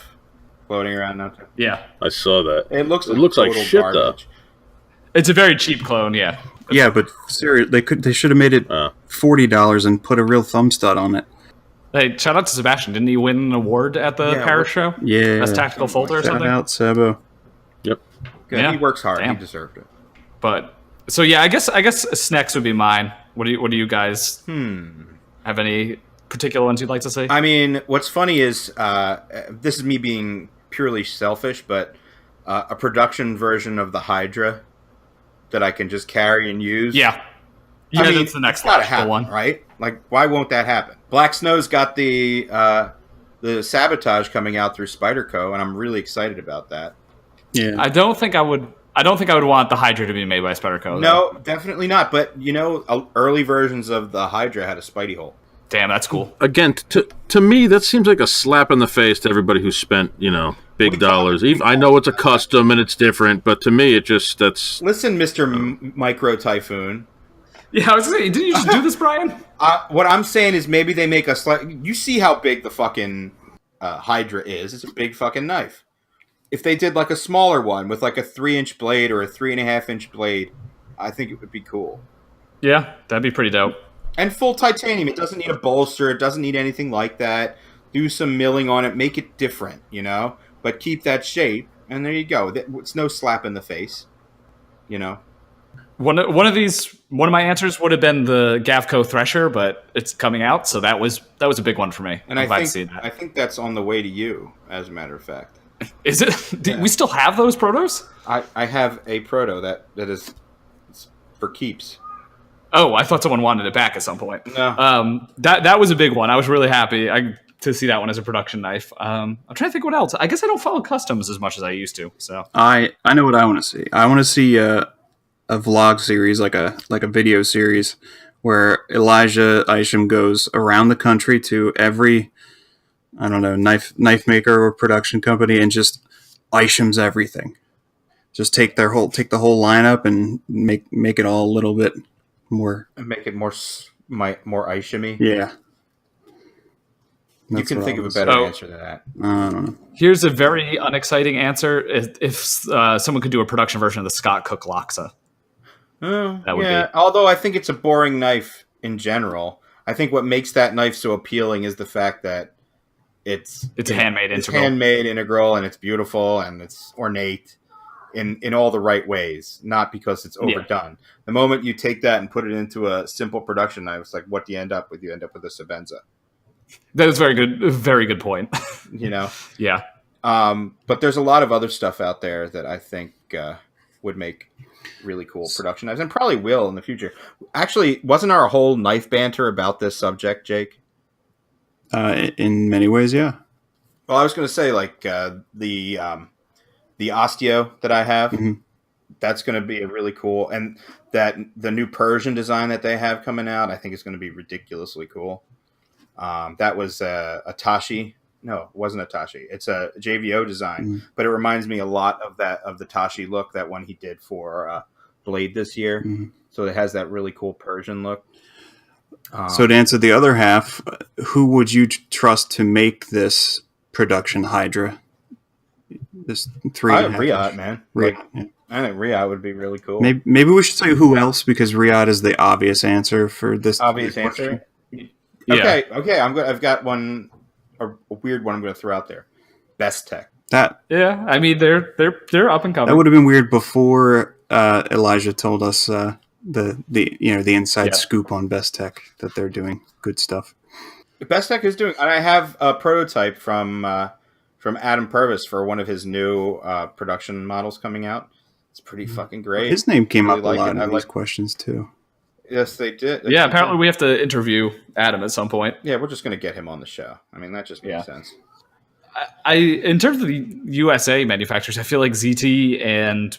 floating around now. Yeah, I saw that. It looks like shit garbage. Though. It's a very cheap clone, yeah. Yeah, but seriously, they should have made it $40 and put a real thumb stud on it. Hey, shout out to Sebastian. Didn't he win an award at the Paris show? Yeah. Best tactical folder or something? Shout out, Sebo. Yep. Good. Yeah. He works hard. Damn. He deserved it. But, so yeah, I guess Snex would be mine. What do you guys have any particular ones you'd like to see? I mean, what's funny is, this is me being purely selfish, but a production version of the Hydra that I can just carry and use. Yeah. I mean, that's the next one, right? Like, why won't that happen? Black Snow's got the Sabotage coming out through Spyderco, and I'm really excited about that. Yeah. I don't think I would want the Hydra to be made by Spyderco. No, definitely not. But early versions of the Hydra had a Spidey hole. Damn, that's cool. Again, to me, that seems like a slap in the face to everybody who spent big dollars. I know it's a custom and it's different, but to me, that's. Listen, Mr. Micro Typhoon. Yeah, I was saying, didn't you just do this, Brian? What I'm saying is maybe they make a slight... You see how big the fucking Hydra is. It's a big fucking knife. If they did like a smaller one with like a 3-inch blade or a 3.5-inch blade, I think it would be cool. Yeah, that'd be pretty dope. And full titanium. It doesn't need a bolster. It doesn't need anything like that. Do some milling on it. Make it different, But keep that shape. And there you go. It's no slap in the face, One of my answers would have been the Gavco Thresher, but it's coming out, so that was a big one for me. And I think that's on the way to you, as a matter of fact. Is it? Yeah. We still have those protos? I have a proto that is for keeps. Oh, I thought someone wanted it back at some point. No. That was a big one. I was really happy to see that one as a production knife. I'm trying to think what else. I guess I don't follow customs as much as I used to. So I know what I want to see. I want to see a vlog series, like a video series, where Elijah Isham goes around the country to every, I don't know, knife maker or production company and just Ishams everything. Just take the whole lineup and make it all a little bit more. And make it more Isham-y? Yeah. You can think of a better answer to that. I don't know. Here's a very unexciting answer. If someone could do a production version of the Scott Cook Laksa. That would be. Although I think it's a boring knife in general. I think what makes that knife so appealing is the fact that it's handmade integral. It's handmade integral, and it's beautiful, and it's ornate in all the right ways, not because it's overdone. Yeah. The moment you take that and put it into a simple production knife, it's like, what do you end up with? You end up with a Sebenza. That is very good. Very good point. Yeah. But there's a lot of other stuff out there that I think would make really cool production knives, and probably will in the future. Actually, wasn't our whole knife banter about this subject, Jake? In many ways, yeah. Well, I was going to say, like, the Osteo that I have, that's going to be a really cool, and that the new Persian design that they have coming out, I think is going to be ridiculously cool. That was a Tashi. No, it wasn't a Tashi. It's a JVO design, but it reminds me a lot of the Tashi look, that one he did for Blade this year. So it has that really cool Persian look. So to answer the other half, who would you trust to make this production Hydra? This 3.5. Riyadh, man. Riyadh, like, yeah. I think Riyadh would be really cool. Maybe we should say who else, because Riyadh is the obvious answer for this. Obvious answer? Yeah. Okay. I've got one, a weird one I'm going to throw out there. Best Tech. Yeah, I mean they're up and coming. That would have been weird before Elijah told us the inside scoop on Best Tech, that they're doing good stuff. Best Tech is doing, and I have a prototype from Adam Purvis for one of his new production models coming out. It's pretty fucking great. His name came up a lot in these questions too. Yes, they did. Yeah, apparently we have to interview Adam at some point. Yeah, we're just going to get him on the show. I mean, that just makes sense. In terms of the USA manufacturers, I feel like ZT and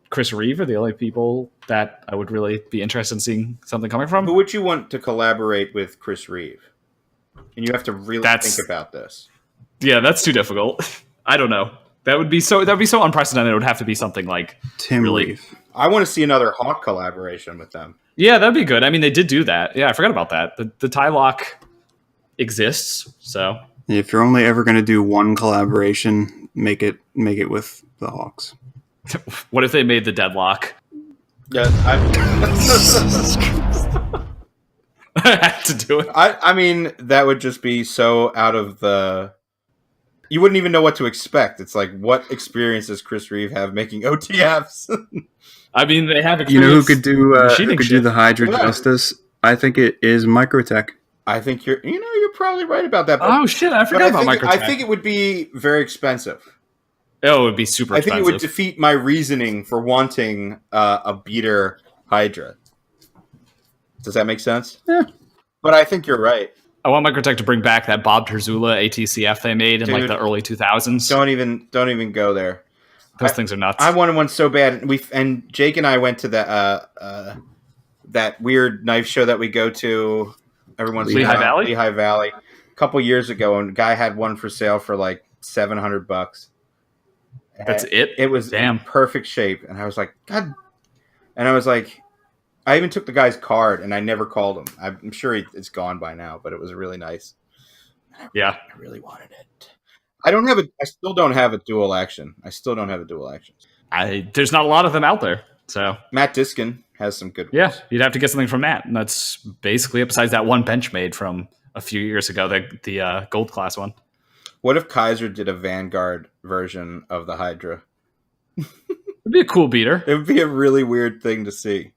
Chris Reeve are the only people that I would really be interested in seeing something coming from. Who would you want to collaborate with Chris Reeve? And you have to really think about this. Yeah, that's too difficult. I don't know. That would be so unprecedented. It would have to be something like Tim Reeve. I want to see another Hawk collaboration with them. Yeah, that'd be good. I mean, they did do that. Yeah, I forgot about that. The tie lock exists, so if you're only ever going to do one collaboration, make it with the Hawks. What if they made the deadlock? Yeah, I had to do it. I mean, that would just be so out of the... You wouldn't even know what to expect. It's like, what experience does Chris Reeve have making OTFs? I mean, they have experience. You know who could do the Hydra justice? I think it is Microtech. I think you're probably right about that. Oh shit, I forgot about Microtech. I think it would be very expensive. Oh, it would be super expensive. I think it would defeat my reasoning for wanting a beater Hydra. Does that make sense? Yeah. But I think you're right. I want Microtech to bring back that Bob Terzuola ATCF they made in like the early 2000s. Don't even go there. Those things are nuts. I wanted one so bad. And Jake and I went to that weird knife show that we go to every once in a while. Lehigh Valley. A couple years ago, and a guy had one for sale for like $700. That's it? It was in perfect shape. And I was like, God. And I was like, I even took the guy's card, and I never called him. I'm sure it's gone by now, but it was really nice. Yeah. I really wanted it. I still don't have a dual action. There's not a lot of them out there. So Matt Disken has some good ones. Yeah, you'd have to get something from Matt. And that's basically it, besides that one Benchmade from a few years ago, the gold class one. What if Kaiser did a Vanguard version of the Hydra? It'd be a cool beater. It would be a really weird thing to see.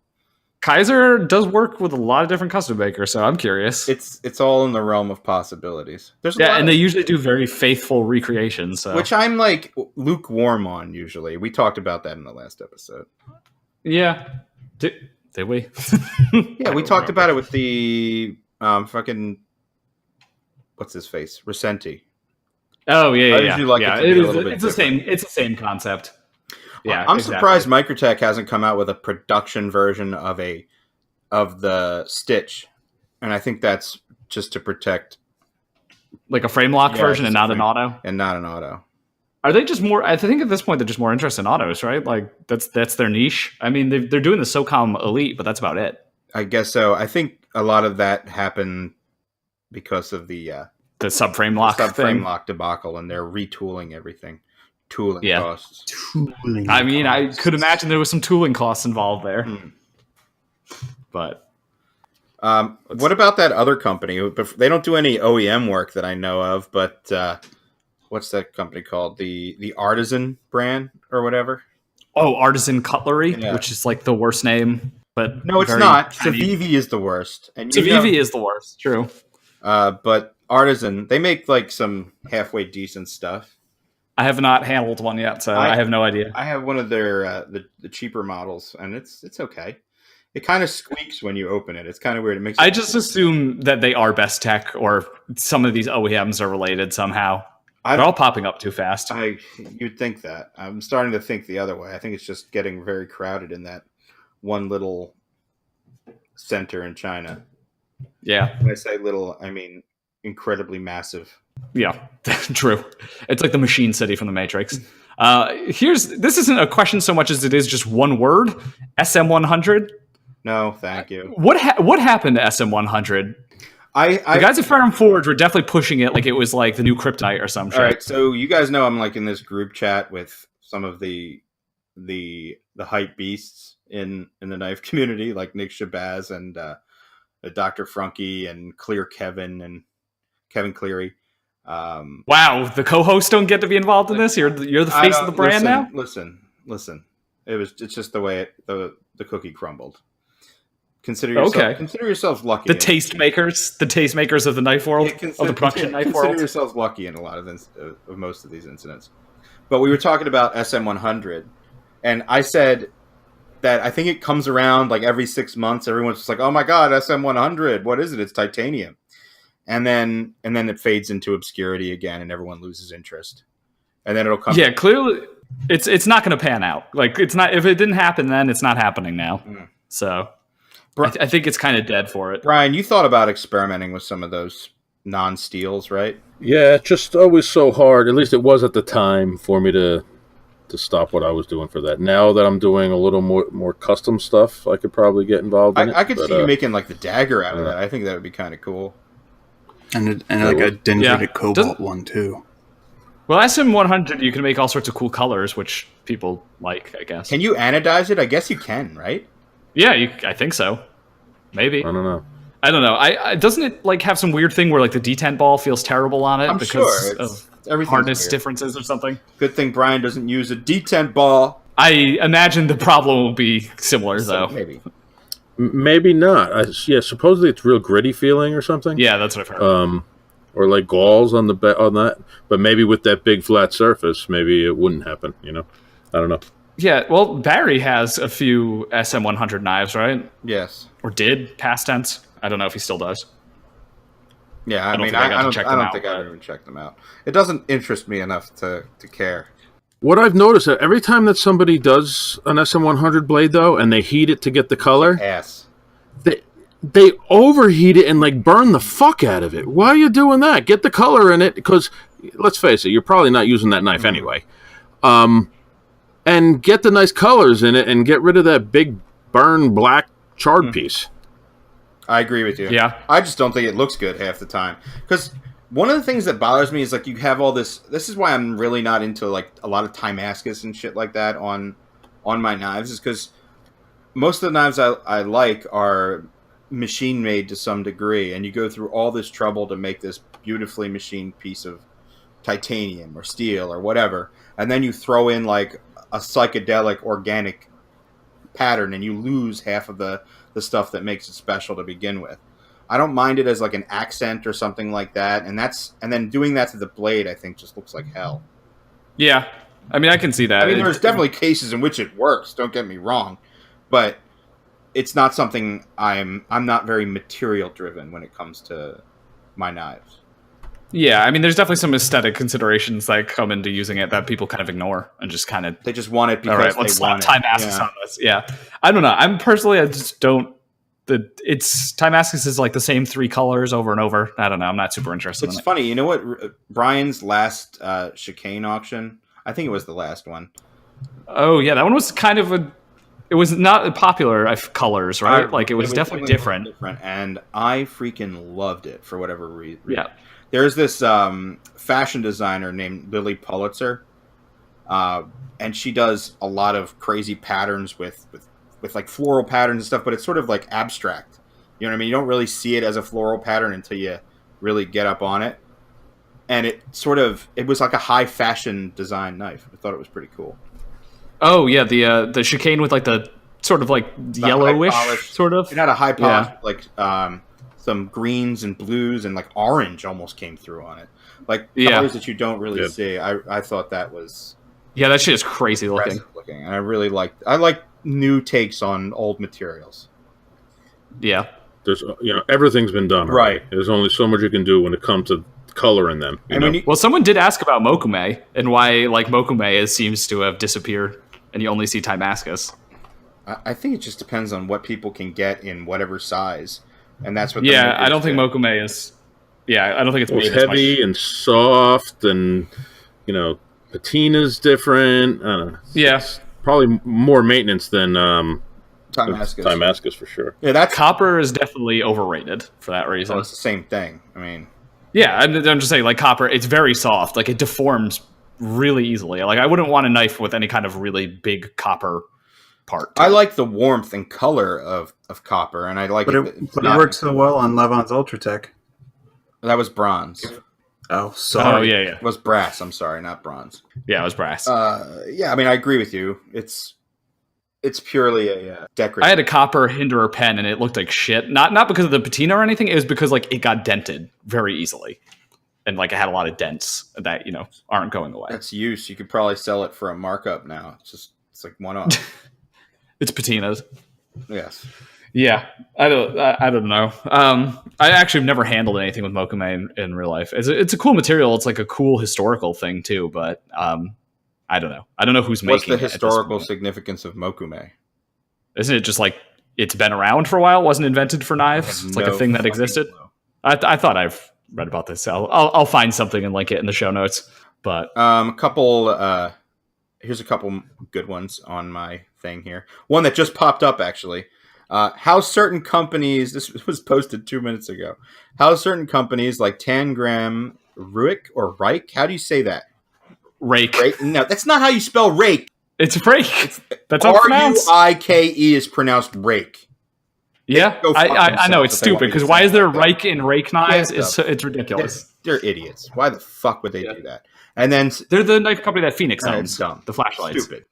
Kaiser does work with a lot of different custom makers, so I'm curious. It's all in the realm of possibilities. And they usually do very faithful recreations. So. Which I'm like lukewarm on usually. We talked about that in the last episode. Yeah. Did we? Yeah, we talked about it with the fucking... What's his face? Resenti. Oh, yeah. It's the same concept. Yeah, I'm surprised Microtech hasn't come out with a production version of the Stitch, and I think that's just to protect, like a frame lock version, and not an auto. Are they just more? I think at this point they're just more interested in autos, right? Like that's their niche. I mean, they're doing the SOCOM Elite, but that's about it. I guess so. I think a lot of that happened because of the subframe lock debacle, and they're retooling everything. Tooling costs. I mean, I could imagine there was some tooling costs involved there. But what about that other company? They don't do any OEM work that I know of, but what's that company called? The Artisan brand or whatever? Oh, Artisan Cutlery, which is like the worst name. But no, it's not. Civivi is the worst. And Civivi is the worst. True. But Artisan, they make like some halfway decent stuff. I have not handled one yet, so I have no idea. I have one of their the cheaper models, and it's okay. It kind of squeaks when you open it. It's kind of weird. It makes. I just assume that they are Best Tech, or some of these OEMs are related somehow. They're all popping up too fast. You'd think that. I'm starting to think the other way. I think it's just getting very crowded in that one little center in China. Yeah. When I say little, I mean incredibly massive. Yeah, true. It's like the Machine City from the Matrix. This isn't a question so much as it is just one word: SM100. No, thank you. What happened to SM100? The guys at Fire & Forge were definitely pushing it like it was like the new kryptonite or some shit. All right, so you guys know I'm like in this group chat with some of the hype beasts in the knife community, like Nick Shabazz and Dr. Frunky and Clear Kevin and Kevin Cleary. Wow, the co-hosts don't get to be involved in this. You're the face of the brand now. Listen. It's just the way the cookie crumbled. Consider yourselves lucky. The tastemakers of the knife world, of the production knife world. Consider yourselves lucky in a lot of most of these incidents. But we were talking about SM100, and I said that I think it comes around like every 6 months. Everyone's just like, "Oh my god, SM100! What is it? It's titanium." And then it fades into obscurity again, and everyone loses interest. And then it'll come. Yeah, clearly, it's not going to pan out. Like it's not. If it didn't happen then, it's not happening now. So. I think it's kind of dead for it. Brian, you thought about experimenting with some of those non-steels, right? Yeah, it's just always so hard. At least it was at the time for me to stop what I was doing for that. Now that I'm doing a little more custom stuff, I could probably get involved in it. I could see you making like the dagger out of that. I think that would be kind of cool. And like a dendritic cobalt one too. Well, SM100, you can make all sorts of cool colors, which people like, I guess. Can you anodize it? I guess you can, right? Yeah, I think so. Maybe. I don't know. Doesn't it like have some weird thing where like the detent ball feels terrible on it because of hardness weird. Differences or something? Good thing Brian doesn't use a detent ball. I imagine the problem will be similar though. Maybe not. Supposedly it's real gritty feeling or something. Yeah, that's what I've heard. Or like galls on that. But maybe with that big flat surface, maybe it wouldn't happen. I don't know. Yeah, well, Barry has a few SM100 knives, right? Yes. Or did, past tense. I don't know if he still does. Yeah, I don't think I've even checked them out. It doesn't interest me enough to care. What I've noticed, that every time that somebody does an SM100 blade, though, and they heat it to get the color, they overheat it and like burn the fuck out of it. Why are you doing that? Get the color in it, because, let's face it, you're probably not using that knife anyway. And get the nice colors in it and get rid of that big burn black charred piece. I agree with you. Yeah. I just don't think it looks good half the time. Because one of the things that bothers me is like you have all this. This is why I'm really not into like a lot of Timascus and shit like that on my knives, is because most of the knives I like are machine made to some degree, and you go through all this trouble to make this beautifully machined piece of titanium or steel or whatever, and then you throw in like a psychedelic organic pattern and you lose half of the stuff that makes it special to begin with. I don't mind it as like an accent or something like that, and then doing that to the blade I think just looks like hell. Yeah, I mean I can see that. I mean there's definitely cases in which it works, don't get me wrong, but it's not something I'm not very material driven when it comes to my knives. Yeah, I mean, there's definitely some aesthetic considerations that come into using it that people kind of ignore and just kind of... They just want it because let's slap Timascus on this. Yeah. I don't know. I just don't... Timascus is like the same 3 colors over and over. I don't know. I'm not super interested in it. It's funny. You know what? Brian's last chicane auction, I think it was the last one. Oh, yeah. That one was kind of it was not popular colors, right? Like, it was definitely different. And I freaking loved it for whatever reason. Yeah. There's this fashion designer named Lily Pulitzer, and she does a lot of crazy patterns with like floral patterns and stuff, but it's sort of like abstract. You know what I mean? You don't really see it as a floral pattern until you really get up on it. And it was like a high fashion design knife. I thought it was pretty cool. Oh yeah, the chicane with like the sort of like yellowish sort of. It had a high polish, like some greens and blues and like orange almost came through on it. like colors that you don't really see. I thought that was that shit is crazy looking, and I really like new takes on old materials. Yeah, there's everything's been done right. There's only so much you can do when it comes to color in them. Well, someone did ask about Mokume and why like Mokume seems to have disappeared, and you only see Timascus. I think it just depends on what people can get in whatever size, and that's what. I don't think Mokume is. Yeah, I don't think it's heavy and soft, and patina's different. It's probably more maintenance than Timascus for sure. Yeah, that copper is definitely overrated for that reason. Oh, it's the same thing. I mean, yeah, I'm just saying, like copper, it's very soft. Like it deforms really easily. Like I wouldn't want a knife with any kind of really big copper part. I like the warmth and color of copper, and I like but it works so well on Levon's Ultratech. That was bronze. Oh, sorry. Oh, yeah. It was brass. I'm sorry, not bronze. Yeah, it was brass. Yeah, I mean, I agree with you. It's purely a decorative. I had a copper Hinderer pen, and it looked like shit. Not because of the patina or anything. It was because like it got dented very easily, and like it had a lot of dents that aren't going away. That's use. You could probably sell it for a markup now. It's like one off. It's patinas. Yes. Yeah, I don't know. I actually have never handled anything with Mokume in real life. It's a cool material. It's like a cool historical thing too, but I don't know. I don't know who's making it. What's the historical significance of Mokume? Isn't it just like it's been around for a while? Wasn't invented for knives? It's like a thing that existed. I thought I've read about this. I'll find something and link it in the show notes. But here's a couple good ones on my thing here. One that just popped up actually. How certain companies, this was posted 2 minutes ago, how certain companies like Tangram, Reich, how do you say that? Rake. No, that's not how you spell rake. It's rake. That's how it's pronounced. R-U-I-K-E is pronounced rake. Yeah, I know, it's stupid, because why is there Reich in rake knives? It's ridiculous. They're idiots. Why the fuck would they do that? And then they're the knife company that Phoenix owns. Dumb. The flashlights. Stupid.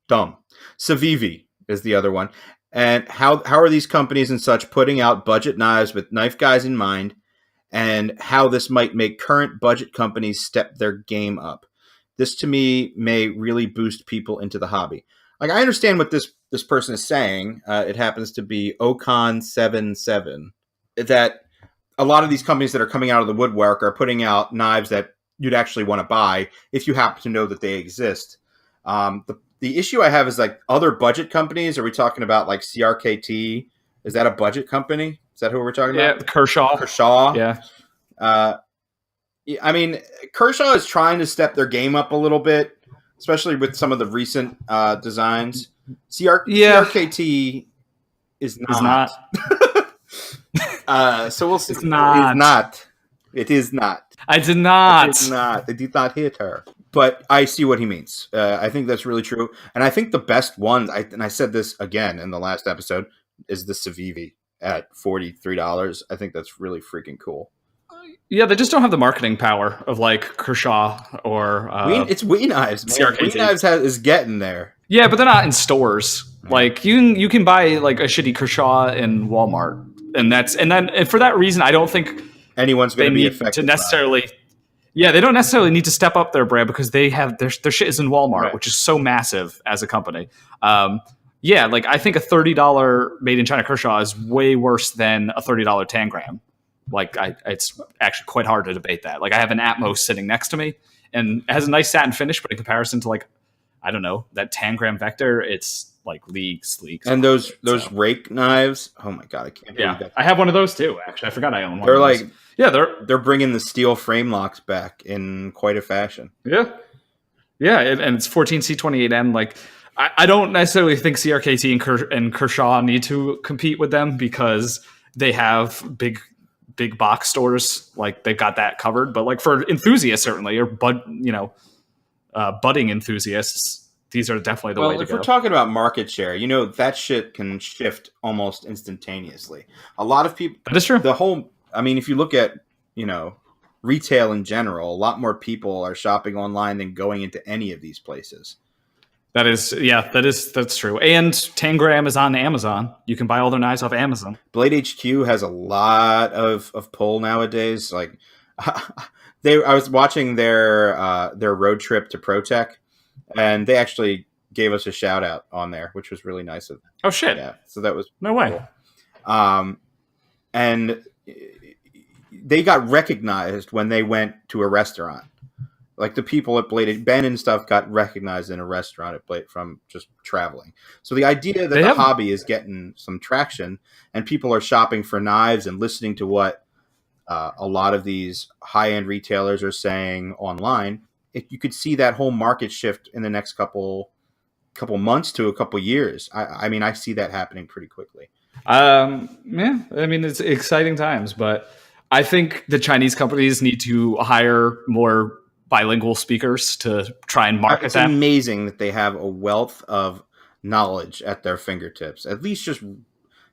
Dumb. Civivi is the other one. And how are these companies and such putting out budget knives with knife guys in mind, and how this might make current budget companies step their game up? This, to me, may really boost people into the hobby. Like, I understand what this person is saying. It happens to be Ocon77. That a lot of these companies that are coming out of the woodwork are putting out knives that you'd actually want to buy if you happen to know that they exist. The issue I have is like other budget companies. Are we talking about like CRKT? Is that a budget company? Is that who we're talking about? Yeah, Kershaw. Yeah. I mean, Kershaw is trying to step their game up a little bit, especially with some of the recent designs. CRKT is not. So we'll see. It's not. It is not. I did not. It did not. It did not hit her. But I see what he means. I think that's really true. And I think the best one, and I said this again in the last episode, is the Civivi at $43. I think that's really freaking cool. Yeah, they just don't have the marketing power of like Kershaw or... it's Wee Knives, man. Wee Knives is getting there. Yeah, but they're not in stores. Like you can buy like a shitty Kershaw in Walmart. And for that reason, I don't think anyone's going to be affected to necessarily... Yeah, they don't necessarily need to step up their brand because they have their shit is in Walmart, right, which is so massive as a company. Yeah, like I think a $30 made in China Kershaw is way worse than a $30 Tangram. Like it's actually quite hard to debate that. Like I have an Atmos sitting next to me and it has a nice satin finish, but in comparison to like, I don't know, that Tangram Vector, it's like leagues. And those rake knives, oh my God, I can't believe that. I have one of those too, actually. I forgot I own one. They're like... Yeah, they're bringing the steel frame locks back in quite a fashion. Yeah, and it's 14C28M. Like, I don't necessarily think CRKT and Kershaw need to compete with them because they have big box stores. Like they've got that covered. But like for enthusiasts, certainly, or budding enthusiasts, these are definitely the way to go. If we're talking about market share, that shit can shift almost instantaneously. A lot of people. That is true. I mean, if you look at, retail in general, a lot more people are shopping online than going into any of these places. That's true. And Tangram is on Amazon. You can buy all their knives off Amazon. Blade HQ has a lot of pull nowadays. Like, I was watching their road trip to ProTech, and they actually gave us a shout out on there, which was really nice of them. Oh shit! Yeah, so that was no way. Cool. And they got recognized when they went to a restaurant. Like the people at Blade, Ben and stuff got recognized in a restaurant at Blade from just traveling. So the idea that the hobby is getting some traction and people are shopping for knives and listening to what a lot of these high-end retailers are saying online, you could see that whole market shift in the next couple months to a couple years. I mean, I see that happening pretty quickly. Yeah, I mean, it's exciting times, but I think the Chinese companies need to hire more bilingual speakers to try and market It's them. amazing that they have a wealth of knowledge at their fingertips. At least just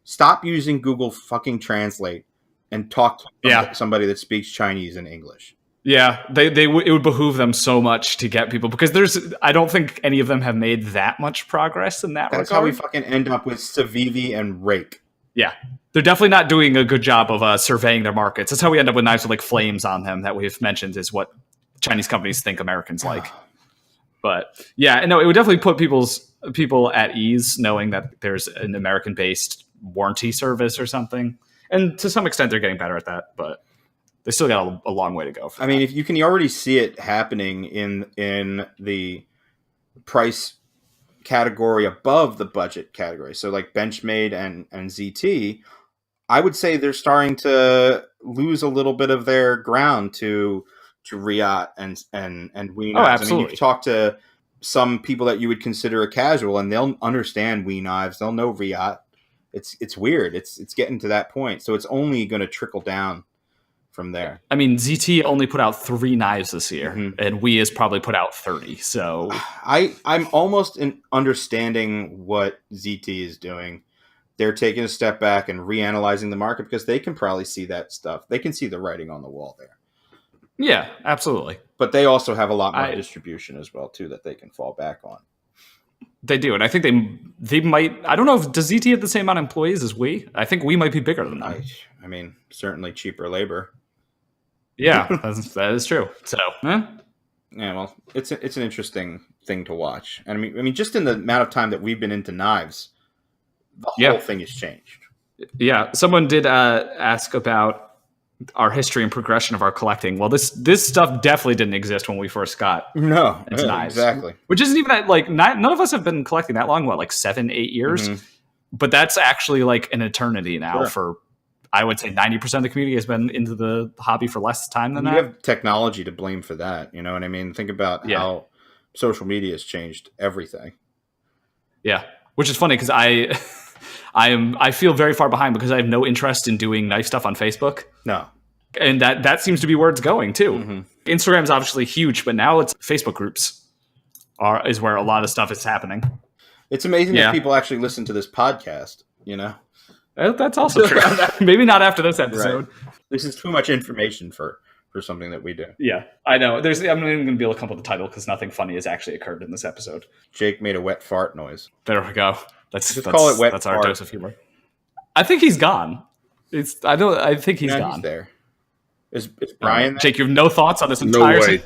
stop using Google fucking Translate and talk to somebody that speaks Chinese and English. Yeah, it would behoove them so much to get people, because I don't think any of them have made that much progress in that regard. That's how we fucking end up with Civivi and Rake. Yeah, they're definitely not doing a good job of surveying their markets. That's how we end up with knives with like flames on them that we've mentioned is what Chinese companies think Americans like. But yeah, no, it would definitely put people at ease knowing that there's an American-based warranty service or something. And to some extent, they're getting better at that, but they still got a long way to go. I mean, if you can already see it happening in the price category above the budget category, so like Benchmade and ZT, I would say they're starting to lose a little bit of their ground to Riot and Wee knives. Absolutely. I mean, you talk to some people that you would consider a casual, and they'll understand Wee knives. They'll know Riot. It's weird. It's getting to that point, so it's only going to trickle down from there. I mean, ZT only put out 3 knives this year, and Wee has probably put out 30. So I'm almost understanding what ZT is doing. They're taking a step back and reanalyzing the market because they can probably see that stuff. They can see the writing on the wall there. Yeah, absolutely. But they also have a lot more distribution as well, too, that they can fall back on. They do, and I think they might. I don't know if does ZT have the same amount of employees as Wee. I think Wee might be bigger than them. I mean, certainly cheaper labor. Yeah, that is true. So, yeah, well, it's an interesting thing to watch. And I mean, just in the amount of time that we've been into knives, the whole thing has changed. Yeah, someone did ask about our history and progression of our collecting. Well, this stuff definitely didn't exist when we first got knives. Exactly. Which isn't even like none of us have been collecting that long. What, like 7-8 years? Mm-hmm. But that's actually like an eternity now. For I would say 90% of the community has been into the hobby for less time than that. You have technology to blame for that. You know what I mean? Think about how social media has changed everything. Yeah, which is funny because I feel very far behind because I have no interest in doing knife stuff on Facebook. No. And that seems to be where it's going too. Mm-hmm. Instagram's obviously huge, but now it's Facebook groups is where a lot of stuff is happening. It's amazing that people actually listen to this podcast, you know? That's also true. Maybe not after this episode. Right. This is too much information for something that we do. Yeah, I know. I'm not even going to be able to come up with the title because nothing funny has actually occurred in this episode. Jake made a wet fart noise. There we go. Call it wet That's fart. Our dose of humor. I think he's gone. I think he's gone. He's there. Is Brian there? Jake, you have no thoughts on this entire No way.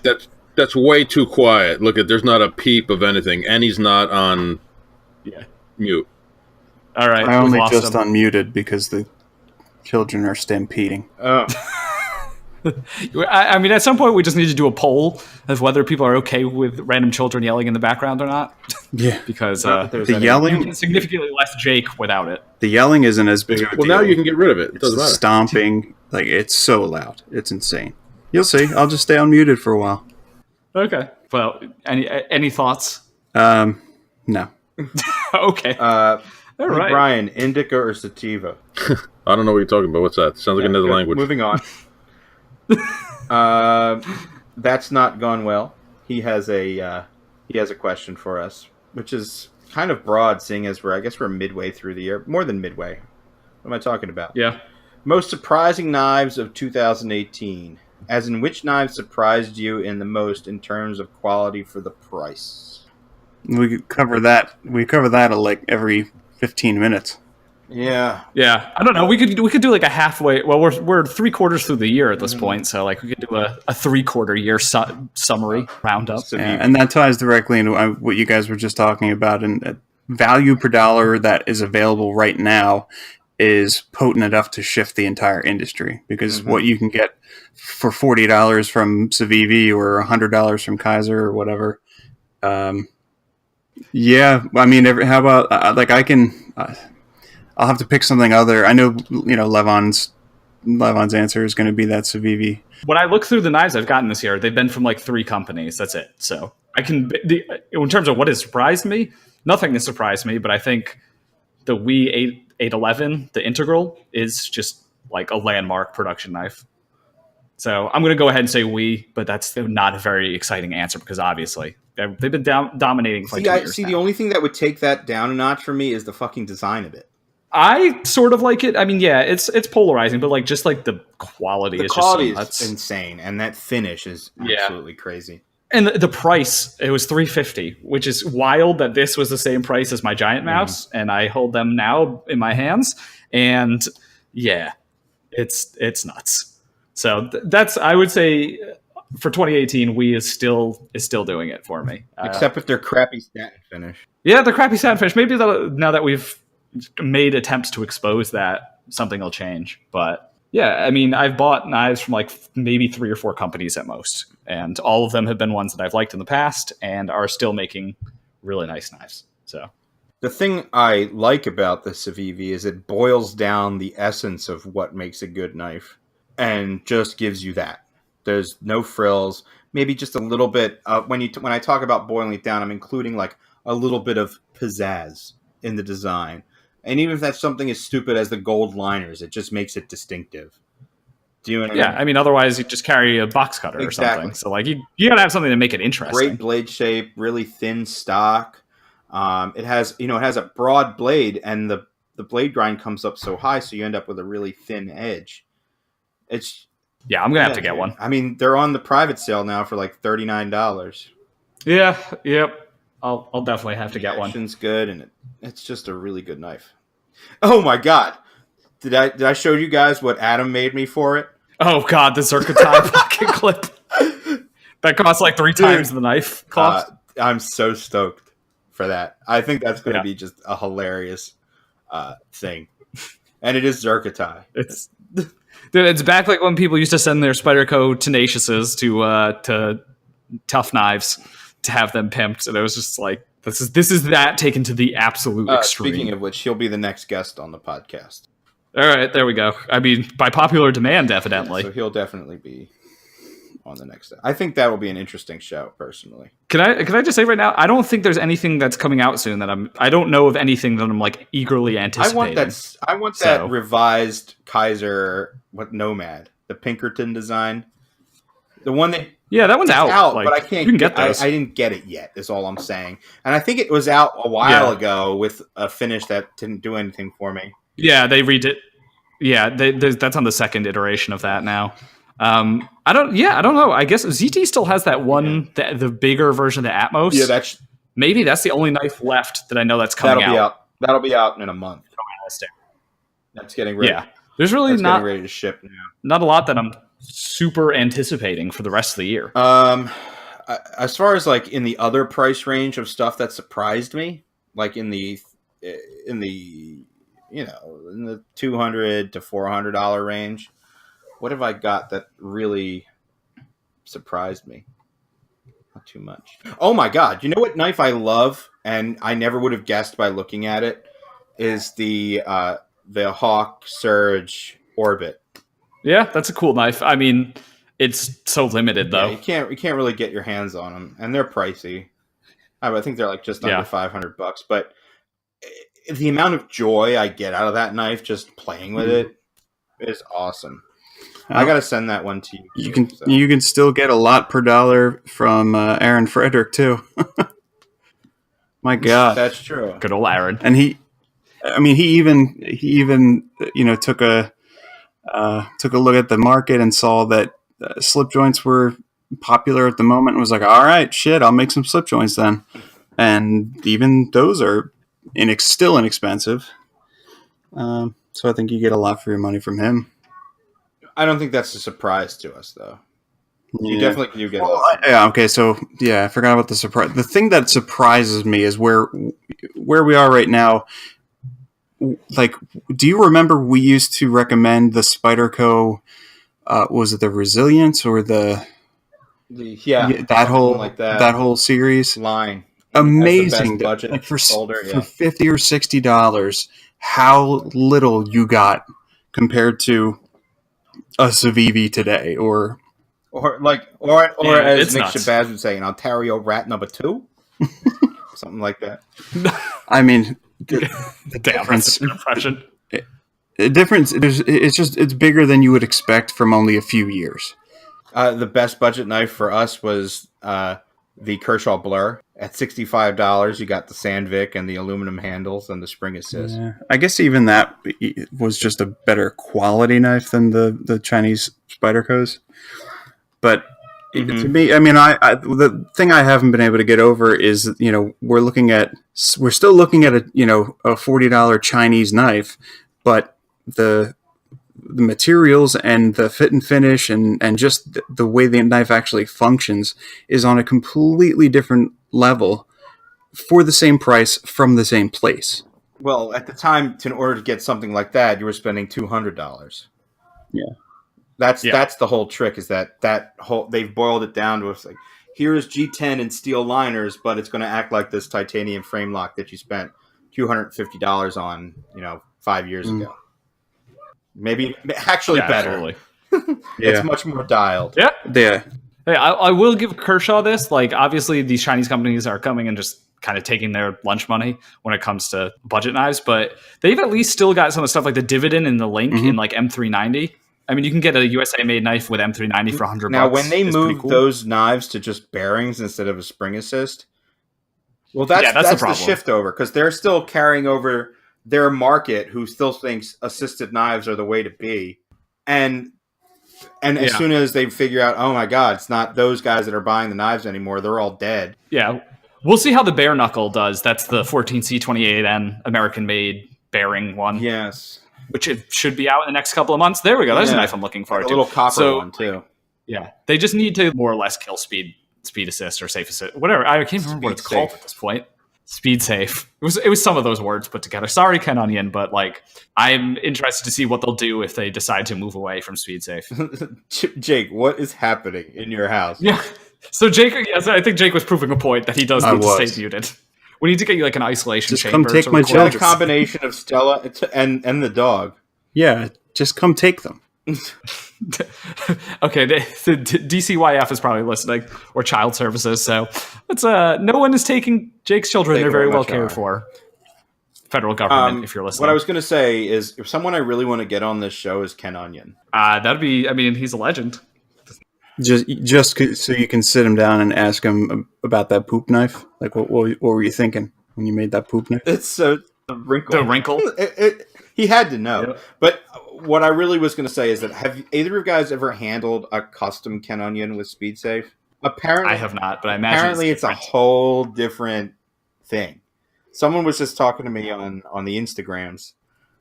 That's way too quiet. Look, there's not a peep of anything, and he's not on mute. All right. I only just unmuted because the children are stampeding. Oh. I mean, at some point, we just need to do a poll of whether people are okay with random children yelling in the background or not. Yeah. Because the yelling... You can significantly less Jake without it. The yelling isn't as big of a deal. Well, now you can get rid of it. It doesn't matter. Stomping. Like, it's so loud. It's insane. You'll see. I'll just stay unmuted for a while. Okay. Well, any thoughts? No. Okay. All right. Brian, indica or sativa? I don't know what you're talking about. What's that? Sounds like another language. Moving on. That's not gone well. He has a question for us, which is kind of broad, seeing as we're midway through the year, more than midway. What am I talking about? Yeah. Most surprising knives of 2018. As in, which knife surprised you in the most in terms of quality for the price? We cover that. We cover that like every 15 minutes. Yeah. Yeah, I don't know. We could do like a halfway. Well, we're 3/4 through the year at this point, so like we could do a 3/4 year summary roundup. Yeah, and that ties directly into what you guys were just talking about. And value per dollar that is available right now is potent enough to shift the entire industry, because what you can get for $40 from Civivi or $100 from Kaiser or whatever. Yeah, I mean, how about like I can. I'll have to pick something other. I know, Levon's answer is going to be that Civivi. When I look through the knives I've gotten this year, they've been from like 3 companies. That's it. So I can, in terms of what has surprised me, nothing has surprised me, but I think the WE 811, the Integral, is just like a landmark production knife. So I'm going to go ahead and say WE, but that's not a very exciting answer because obviously they've been dominating for 2 years. The only thing that would take that down a notch for me is the fucking design of it. I sort of like it. I mean, yeah, it's polarizing, but like just like the quality is just insane, and that finish is absolutely crazy. And the price, it was $350, which is wild that this was the same price as my Giant Mouse, and I hold them now in my hands, and yeah, it's nuts. So that's, I would say, for 2018, WE is still doing it for me, except with their crappy satin finish. Yeah, the crappy satin finish. Maybe now that we've made attempts to expose that, something will change. But yeah, I mean, I've bought knives from like maybe 3 or 4 companies at most, and all of them have been ones that I've liked in the past and are still making really nice knives. So the thing I like about the Civivi is it boils down the essence of what makes a good knife and just gives you that. There's no frills, maybe just a little bit. When I talk about boiling it down, I'm including like a little bit of pizzazz in the design. And even if that's something as stupid as the gold liners, it just makes it distinctive. Do you know what I mean? Yeah, I mean, otherwise you just carry a box cutter or something. So like you gotta have something to make it interesting. Great blade shape, really thin stock. It has a broad blade, and the blade grind comes up so high, so you end up with a really thin edge. I'm gonna have to get one. I mean, they're on the private sale now for like $39. Yeah, yep. I'll definitely have to get one. The action's good, and it's just a really good knife. Oh my god! Did I show you guys what Adam made me for it? Oh god, the Zircotai pocket clip that costs like 3 times the knife cost. I'm so stoked for that. I think that's going to be just a hilarious thing, and it is Zircotai. It's back like when people used to send their Spyderco Tenaciouses to Tough Knives to have them pimped, and it was just like this is that taken to the absolute extreme. Speaking of which, he'll be the next guest on the podcast. All right, there we go. I mean, by popular demand, evidently. Yeah, so he'll definitely be on the next. I think that will be an interesting show, personally. Can I just say right now, I don't think there's anything that's coming out soon that I don't know of anything that I'm like eagerly anticipating. I want that revised Kaiser Nomad, the Pinkerton design, the one that. Yeah, that one's out. Like, but I can't. You can get those. I didn't get it yet. Is all I'm saying. And I think it was out a while ago with a finish that didn't do anything for me. Yeah, they redid. Yeah, that's on the second iteration of that now. I don't know. I guess ZT still has that one, the bigger version of the Atmos. Yeah, that's the only knife left that I know that's coming out. That'll be out in a month. That's getting ready. Yeah, there's really not getting ready to ship now. Not a lot that I'm super anticipating for the rest of the year. As far as like in the other price range of stuff that surprised me, like in the $200 to $400 range, what have I got that really surprised me? Not too much. Oh my god! You know what knife I love, and I never would have guessed by looking at it, is the Hawk Surge Orbit. Yeah, that's a cool knife. I mean, it's so limited though. Yeah, you can't really get your hands on them, and they're pricey. I think they're like just under $500, but the amount of joy I get out of that knife just playing with it is awesome. I gotta send that one to you. You can still get a lot per dollar from Aaron Frederick too. My God, that's true. Good old Aaron. And he even took a look at the market and saw that slip joints were popular at the moment and was like, all right, shit, I'll make some slip joints then. And even those are still inexpensive. So I think you get a lot for your money from him. I don't think that's a surprise to us, though. You definitely do get a lot. Okay, so I forgot about the surprise. The thing that surprises me is where we are right now. Like, do you remember we used to recommend the Spyderco? Was it the Resilience or that whole series line? Amazing budget, like for $50 or $60, how little you got compared to a Civivi today, or as Nick Shabazz would say, an Ontario Rat number 2, something like that. I mean, the difference. Impression. The difference. It's bigger than you would expect from only a few years. The best budget knife for us was the Kershaw Blur. At $65, you got the Sandvik and the aluminum handles and the spring assist. Yeah. I guess even that was just a better quality knife than the Chinese Spydercos. But to me, I mean, the thing I haven't been able to get over is, we're still looking at a $40 Chinese knife, but the materials and the fit and finish and just the way the knife actually functions is on a completely different level for the same price from the same place. Well, at the time, in order to get something like that, you were spending $200. Yeah. That's the whole trick, is that whole, they've boiled it down to, it's like, here's G10 and steel liners, but it's going to act like this titanium frame lock that you spent $250 on, 5 years ago. Maybe actually better. It's much more dialed. Yeah. Yeah. Hey, I will give Kershaw this. Like, obviously, these Chinese companies are coming and just kind of taking their lunch money when it comes to budget knives, but they've at least still got some of the stuff like the Dividend and the Link in like M390. I mean, you can get a USA-made knife with M390 for $100. Now, when they move those knives to just bearings instead of a spring assist, well, that's the shift over, because they're still carrying over their market who still thinks assisted knives are the way to be. And as soon as they figure out, oh my God, it's not those guys that are buying the knives anymore, they're all dead. Yeah. We'll see how the bare knuckle does. That's the 14C28N American-made bearing one. Yes. Which it should be out in the next couple of months. There we go. There's a knife I'm looking forward to. A little copper one, too. Yeah. They just need to more or less kill speed assist or safe assist. Whatever. I can't remember what it's called at this point. Speed safe. It was some of those words put together. Sorry, Ken Onion, but I'm interested to see what they'll do if they decide to move away from speed safe. Jake, what is happening in your house? Yeah. So Jake, I think Jake was proving a point that he does need to stay muted. We need to get you an isolation chamber. Come take my children. A combination of Stella and the dog. Yeah, just come take them. Okay, the DCYF is probably listening, or child services. So let's. No one is taking Jake's children. They're very well cared for. Federal government, if you're listening. What I was going to say is, if someone I really want to get on this show is Ken Onion. That'd be. I mean, he's a legend. Just so you can sit him down and ask him about that poop knife. Like, what were you thinking when you made that poop knife? It's the wrinkle. The wrinkle. He had to know. Yep. But what I really was going to say is that, have either of you guys ever handled a custom Ken Onion with Speed Safe? Apparently, I have not, but I imagine apparently it's a whole different thing. Someone was just talking to me on the Instagrams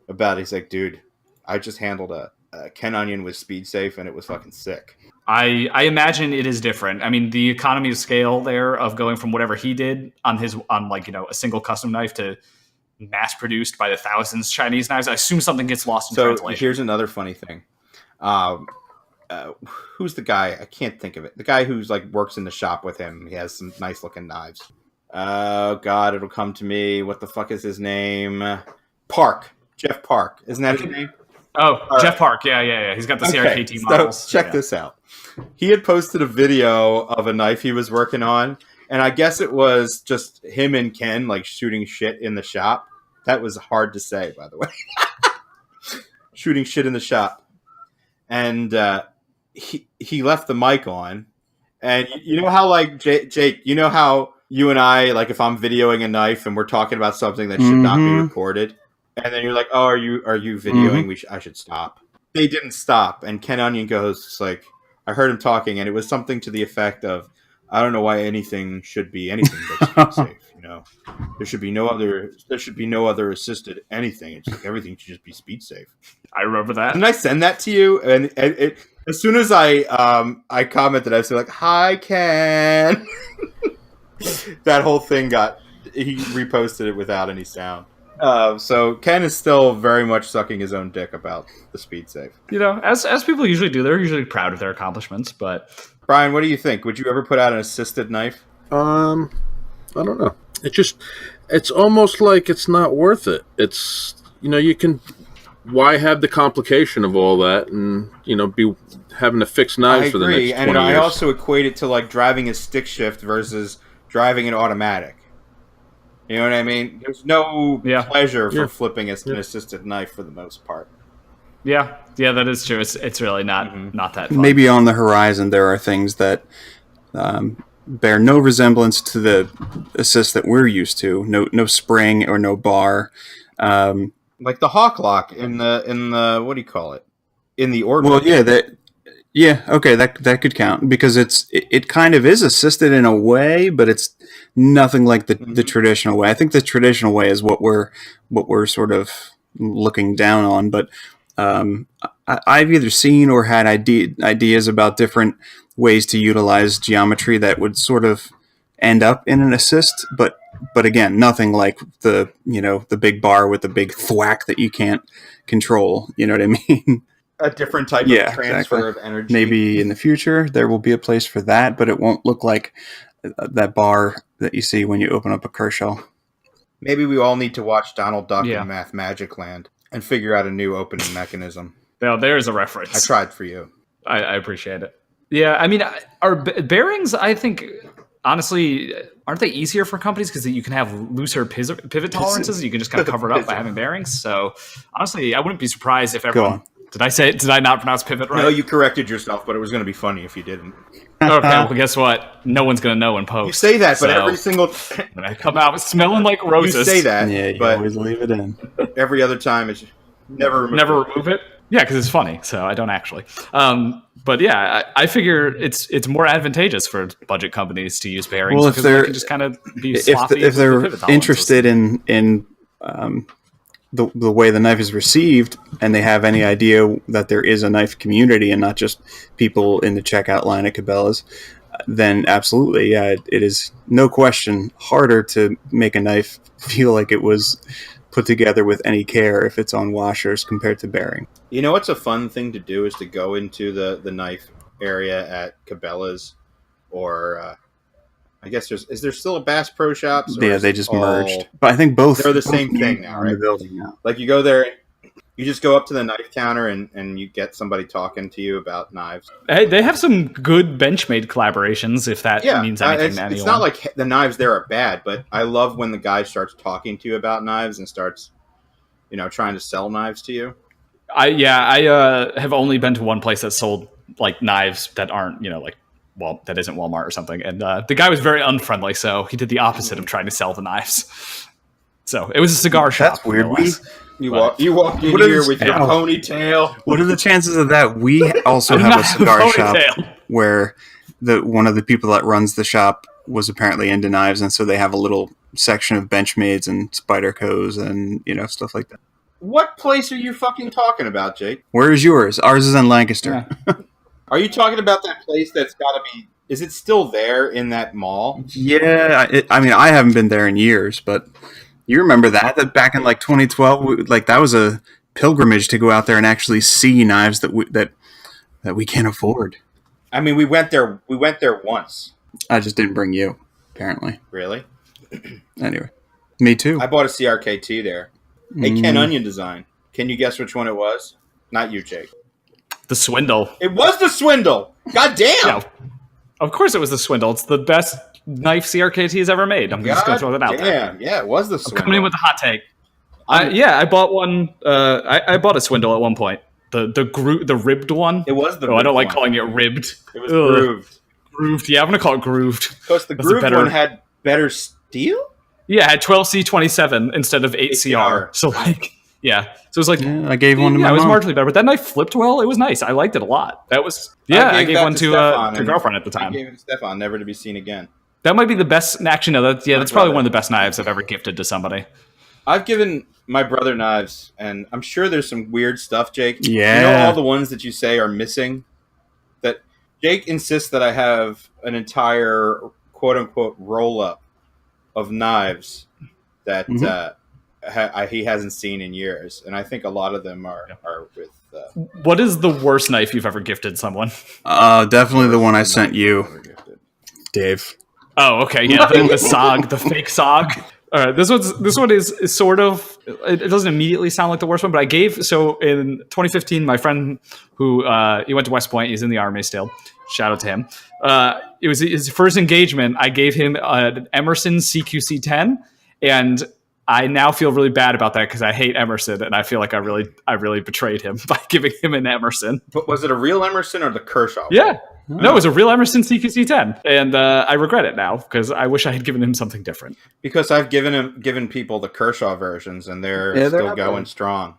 about it. He's like, dude, I just handled a Ken Onion with Speed Safe, and it was fucking sick. I imagine it is different. I mean, the economy of scale there of going from whatever he did on a single custom knife to mass produced by the thousands Chinese knives. I assume something gets lost in translation. Here's another funny thing. Who's the guy? I can't think of it. The guy who's works in the shop with him. He has some nice looking knives. Oh God, it'll come to me. What the fuck is his name? Jeff Park. Isn't that his name? Oh, Jeff Park. Yeah. He's got the CRKT models. So check this out. He had posted a video of a knife he was working on, and I guess it was just him and Ken shooting shit in the shop. That was hard to say, by the way. Shooting shit in the shop. And he left the mic on. And you know how, Jake, you know how you and I, if I'm videoing a knife and we're talking about something that should not be recorded, and then you're like, oh, are you videoing? I should stop. They didn't stop. And Ken Onion goes, I heard him talking, and it was something to the effect of, I don't know why anything should be anything but speed safe. You know, there should be no other assisted anything. It's like everything should just be speed safe. I remember that. Didn't I send that to you? And it, as soon as I commented, I was like, "Hi, Ken." That whole thing he reposted it without any sound. So Ken is still very much sucking his own dick about the speed safe. You know, as people usually do, they're usually proud of their accomplishments. But Brian, what do you think? Would you ever put out an assisted knife? I don't know. It's almost like it's not worth it. It's, you know, why have the complication of all that and, you know, be having to fix knives for the next 20 years? And I also equate it to like driving a stick shift versus driving an automatic. You know what I mean? There's no pleasure for flipping an assisted knife for the most part. Yeah, that is true. It's really not that fun. Maybe on the horizon there are things that bear no resemblance to the assist that we're used to. No spring or no bar. Like the hawk lock in the what do you call it? In the orbit. Well, okay, that could count because it kind of is assisted in a way, but it's nothing like the traditional way. I think the traditional way is what we're sort of looking down on, but I've either seen or had ideas about different ways to utilize geometry that would sort of end up in an assist, but again, nothing like the big bar with the big thwack that you can't control. You know what I mean? A different type of transfer of energy. Maybe in the future there will be a place for that, but it won't look like that bar that you see when you open up a Kershaw. Maybe we all need to watch Donald Duck in Math Magic Land and figure out a new opening mechanism. Now, there's a reference. I tried for you. I appreciate it. Yeah, I mean, our bearings, I think, honestly, aren't they easier for companies because you can have looser pivot tolerances? You can just kind of cover it up by having bearings. So, honestly, I wouldn't be surprised if everyone... Go on. Did I not pronounce pivot right? No, you corrected yourself, but it was going to be funny if you didn't. Okay, well, guess what? No one's going to know in post. You say that, but every single... when I come out smelling like roses... You say that, you but always leave it in. Every other time, it's never remove it? Yeah, because it's funny, so I don't actually. But yeah, I figure it's more advantageous for budget companies to use bearings because they can just kind of be sloppy. If they're interested in the way the knife is received, and they have any idea that there is a knife community and not just people in the checkout line at Cabela's, then absolutely, yeah, it is no question harder to make a knife feel like it was put together with any care if it's on washers compared to bearing. You know what's a fun thing to do is to go into the knife area at Cabela's, or I guess is there still a Bass Pro Shops? Yeah, they just merged. But I think both... They're the same thing now, right? The building now. Like you go there, you just go up to the knife counter and you get somebody talking to you about knives. Hey, they have some good Benchmade collaborations, if that means anything to anyone. It's not like the knives there are bad, but I love when the guy starts talking to you about knives and starts, trying to sell knives to you. I have only been to one place that sold like knives that aren't, that isn't Walmart or something. And the guy was very unfriendly, so he did the opposite of trying to sell the knives. So it was a cigar shop. That's weird. You walked in here with your ponytail. What are the chances of that? We also have a cigar shop where one of the people that runs the shop was apparently into knives, and so they have a little section of Benchmades and Spydercos and stuff like that. What place are you fucking talking about, Jake? Where is yours? Ours is in Lancaster. Yeah. Are you talking about that place that's got to be... Is it still there in that mall? Yeah. I haven't been there in years, but you remember that back in like 2012, that was a pilgrimage to go out there and actually see knives that we can't afford. I mean, we went there once. I just didn't bring you, apparently. Really? Anyway. Me too. I bought a CRKT there. A Ken Onion design. Can you guess which one it was? Not you, Jake. The Swindle. It was the Swindle. God damn. Yeah, of course it was the Swindle. It's the best knife CRKT has ever made. I'm just going to throw that out there. Yeah, it was the Swindle. I'm coming in with a hot take. I bought one. I bought a Swindle at one point. The ribbed one. It was the. I don't like calling it ribbed. It was grooved. Grooved. Yeah, I'm going to call it grooved. Because the grooved one had better steel. Yeah, it had 12C27 instead of 8CR. So Yeah. So it was like I gave one to my mom. It was marginally better, but that knife flipped well. It was nice. I liked it a lot. That was I gave one to girlfriend at the time. I gave it to Stefan, never to be seen again. That might be the best. Actually, no. That's probably one of the best knives I've ever gifted to somebody. I've given my brother knives, and I'm sure there's some weird stuff, Jake. Yeah. You know all the ones that you say are missing? That Jake insists that I have an entire quote-unquote roll-up of knives that he hasn't seen in years. And I think a lot of them are with... What is the worst knife you've ever gifted someone? Definitely the one I sent you, Dave. Oh, okay. Yeah, the SOG, the fake SOG. All right, this one is sort of, it doesn't immediately sound like the worst one, but I gave, so in 2015, my friend who, he went to West Point, he's in the Army still, shout out to him. It was his first engagement. I gave him an Emerson CQC10, and I now feel really bad about that because I hate Emerson, and I feel like I really betrayed him by giving him an Emerson. But was it a real Emerson or the Kershaw? Yeah. No, it was a real Emerson CQC10, and I regret it now because I wish I had given him something different. Because I've given people the Kershaw versions, and they're still going strong.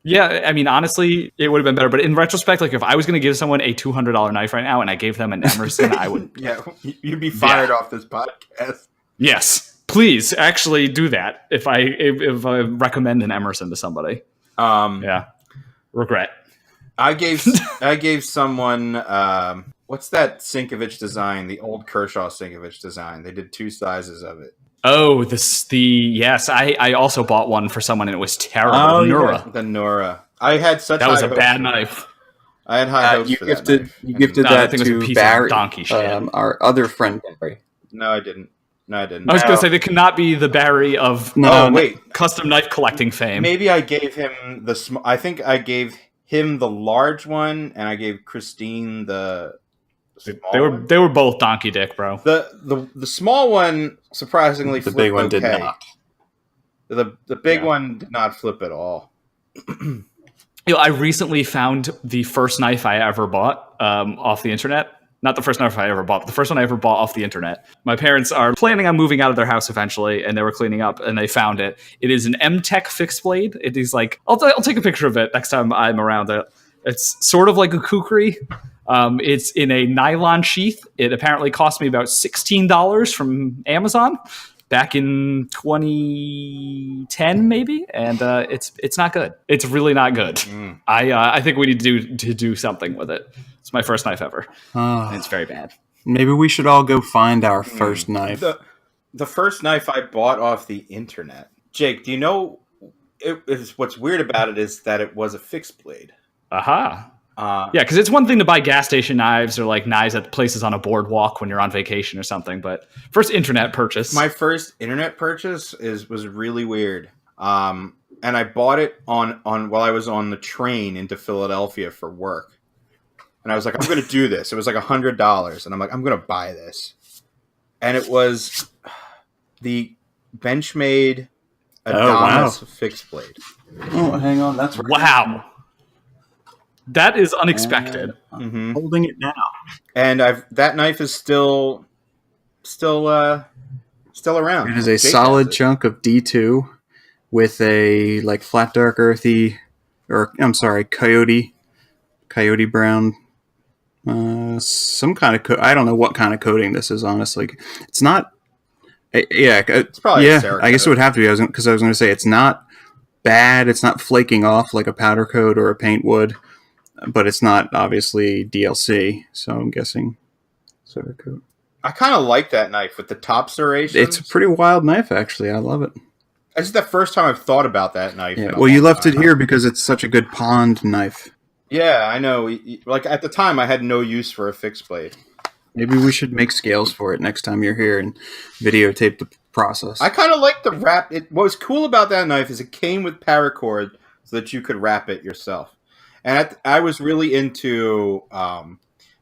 Yeah, I mean, honestly, it would have been better. But in retrospect, like if I was going to give someone a $200 knife right now and I gave them an Emerson, I would. Yeah, you'd be fired off this podcast. Yes, please actually do that. If I recommend an Emerson to somebody, regret. I gave someone what's that Sinkovich design? The old Kershaw Sinkovich design. They did 2 sizes of it. Oh, yes. I also bought one for someone and it was terrible. Oh, Nura. The Nura. I had such. That was a bad knife. I had high hopes for that knife. You gifted that to Barry, donkey shit. Our other friend Barry. No, I didn't. I was going to say they cannot be the Barry of custom knife collecting fame. Maybe I gave him the. I think I gave him the large one, and I gave Christine the small one. They were both donkey dick, bro. The small one surprisingly the flipped big one okay. did not. The big one did not flip at all. I recently found the first knife I ever bought off the internet. Not the first knife I ever bought, but the first one I ever bought off the internet. My parents are planning on moving out of their house eventually, and they were cleaning up, and they found it. It is an M-Tech fixed blade. It is like, I'll take a picture of it next time I'm around it. It's sort of like a kukri. It's in a nylon sheath. It apparently cost me about $16 from Amazon back in 2010, maybe, and it's not good. It's really not good. I think we need to do something with it. It's my first knife ever. It's very bad. Maybe we should all go find our first knife. The first knife I bought off the internet. Jake, do you know? What's weird about it is that it was a fixed blade. Aha. Yeah, because it's one thing to buy gas station knives or like knives at places on a boardwalk when you're on vacation or something. But first internet purchase. My first internet purchase was really weird. And I bought it on while I was on the train into Philadelphia for work. And I was like, I'm going to do this. It was like $100. And I'm like, I'm going to buy this. And it was the Benchmade Adamas fixed blade. Oh, hang on. That's right. Wow. That is unexpected. Holding it now. And that knife is still around. It is a solid chunk of D2 with a like flat dark earthy, or I'm sorry, coyote brown. Some kind of I don't know what kind of coating this is, honestly. It's not. It's probably I guess it would have to be. Because I was going to say it's not bad. It's not flaking off like a powder coat or a paint would, but it's not obviously DLC. So I'm guessing Cerakote. I kind of like that knife with the top serrations. It's a pretty wild knife, actually. I love it. This is the first time I've thought about that knife. Yeah. Well, you left it here because it's such a good pond knife. Yeah, I know. Like at the time, I had no use for a fixed blade. Maybe we should make scales for it next time you're here and videotape the process. I kind of like the wrap. What was cool about that knife is it came with paracord so that you could wrap it yourself. And I was really into,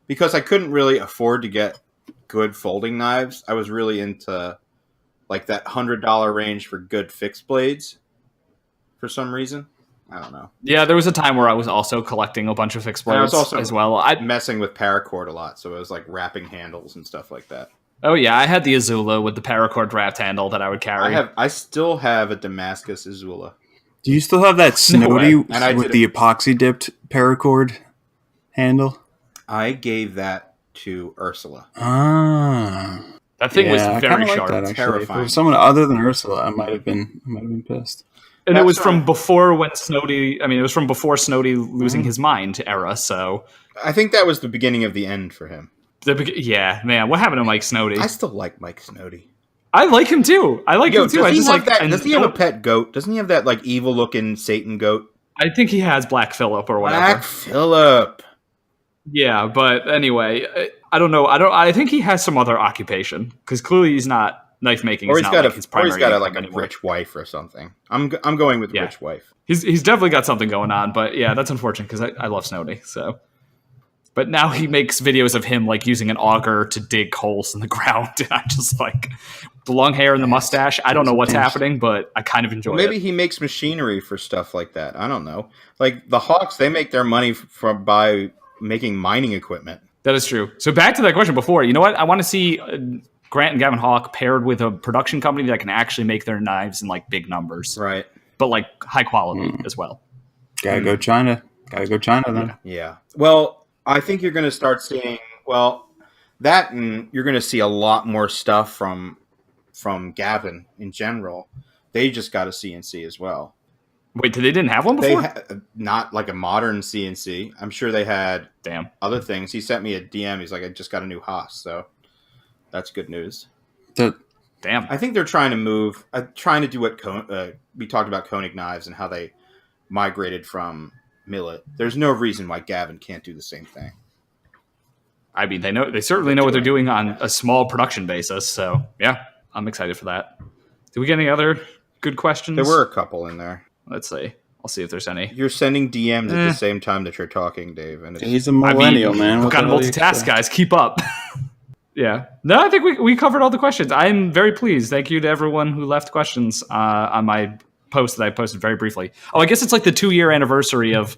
because I couldn't really afford to get good folding knives, I was really into like that $100 range for good fixed blades for some reason. I don't know. Yeah, there was a time where I was also collecting a bunch of fixed blades I was also as well. Messing with paracord a lot, so it was like wrapping handles and stuff like that. Oh yeah, I had the Azula with the paracord wrapped handle that I would carry. I still have a Damascus Azula. Do you still have that Snody And with the epoxy dipped paracord handle? I gave that to Ursula. Ah, that thing was I very kinda sharp. Like that, actually. Terrifying. For someone other than Ursula, I might have been pissed. And it was from before when Snody. I mean, it was from before Snody losing his mind era. So I think that was the beginning of the end for him. Yeah, man, what happened to Mike Snody? I still like Mike Snody. I like him too. Does he have a pet goat? Doesn't he have that like evil looking Satan goat? I think he has Black Phillip or whatever. Black Phillip. Yeah, but anyway, I don't know. I think he has some other occupation because clearly he's not knife making. Or he's got his primary a rich wife or something. I'm going with rich wife. He's definitely got something going on, but yeah, that's unfortunate because I love Snody. So, but now he makes videos of him like using an auger to dig holes in the ground, and I just like the long hair and the mustache. I don't know what's happening, but I kind of enjoy it. Maybe he makes machinery for stuff like that. I don't know. Like the Hawks, they make their money by making mining equipment. That is true. So back to that question before. You know what? I want to see Grant and Gavin Hawk paired with a production company that can actually make their knives in like big numbers, right? But like high quality as well. Gotta go China then. Yeah. Well, I think you're going to start seeing that, and you're going to see a lot more stuff from Gavin in general. They just got a CNC as well. Wait, they didn't have one before? Not like a modern CNC. I'm sure they had other things. He sent me a DM. He's like, I just got a new Haas, so that's good news. Damn. I think they're trying to move, trying to do what we talked about Koenig knives and how they migrated from millet. There's no reason why Gavin can't do the same thing. I mean, they certainly know what they're doing on a small production basis. So yeah, I'm excited for that. Did we get any other good questions? There were a couple in there. Let's see. I'll see if there's any. You're sending DMs at the same time that you're talking, Dave. And he's a millennial, man. We've got to multitask, guys. Keep up. Yeah. No, I think we covered all the questions. I'm very pleased. Thank you to everyone who left questions on my post that I posted very briefly. Oh, I guess it's like the 2-year anniversary of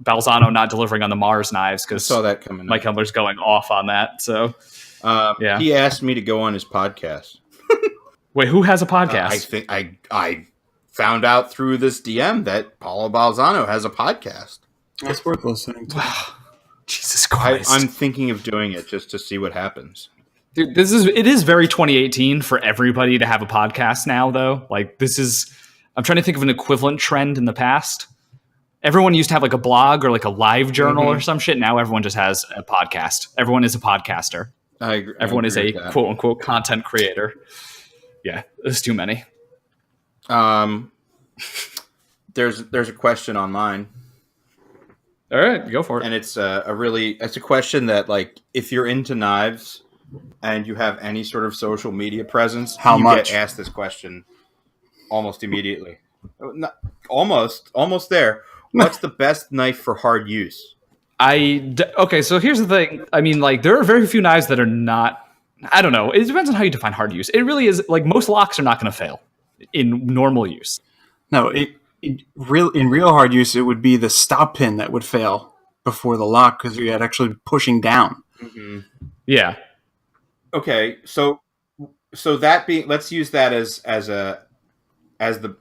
Balzano not delivering on the Mars knives because saw that coming. Mike Helmler's going off on that. So, yeah. He asked me to go on his podcast. Wait, who has a podcast? I think I found out through this DM that Paulo Balzano has a podcast. It's worth listening to. Jesus Christ. I'm thinking of doing it just to see what happens. Dude, it is very 2018 for everybody to have a podcast now, though. Like, I'm trying to think of an equivalent trend in the past. Everyone used to have like a blog or like a live journal or some shit. Now everyone just has a podcast. Everyone is a podcaster. I agree. Everyone is a quote unquote content creator. Yeah, there's too many. There's a question online. All right, go for it. And it's a question that, like, if you're into knives and you have any sort of social media presence, how much? Get asked this question almost immediately. Almost there. What's the best knife for hard use? Okay, so here's the thing. I mean, like, there are very few knives that are not. I don't know. It depends on how you define hard use. It really is like most locks are not going to fail in normal use. No, in real hard use, it would be the stop pin that would fail before the lock because you had actually pushing down. Mm-hmm. Yeah. Okay, so that being, let's use that as the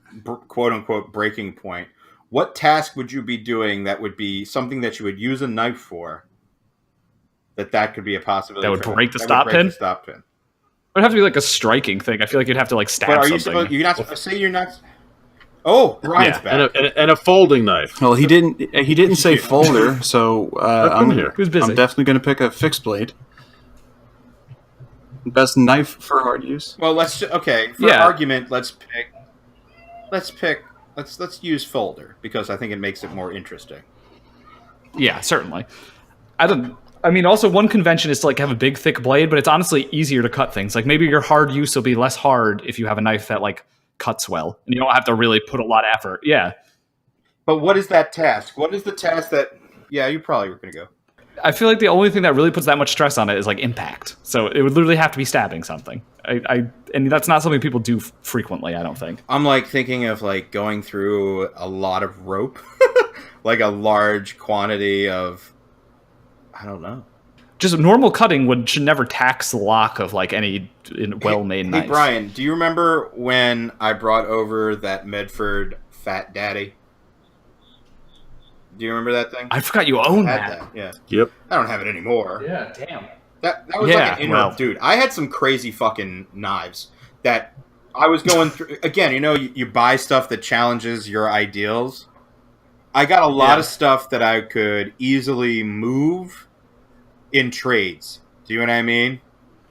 quote unquote breaking point. What task would you be doing that would be something that you would use a knife for? That could be a possibility. That would break the stop pin? It would have to be like a striking thing. I feel like you'd have to like stab something. You're not say you're not. Oh, Ryan's back. And a folding knife. Well, he didn't say folder, so I'm Who's busy? I'm definitely going to pick a fixed blade. Best knife for hard use. Well, for argument, let's use folder because I think it makes it more interesting. Yeah, certainly. I mean, also one convention is to like have a big thick blade, but it's honestly easier to cut things. Like maybe your hard use will be less hard if you have a knife that like cuts well, and you don't have to really put a lot of effort. Yeah. But what is that task? What is the task that? Yeah, you probably were going to go. I feel like the only thing that really puts that much stress on it is like impact. So it would literally have to be stabbing something. And that's not something people do frequently, I don't think. I'm like thinking of like going through a lot of rope, like a large quantity of, I don't know. Just normal cutting should never tax the lock of like any well-made knife. Hey Brian, do you remember when I brought over that Medford Fat Daddy. Do you remember that thing? I forgot you own I had that. Yeah. Yep. I don't have it anymore. Yeah, damn. That was like an dude. I had some crazy fucking knives that I was going through. Again, you buy stuff that challenges your ideals. I got a lot of stuff that I could easily move in trades. Do you know what I mean?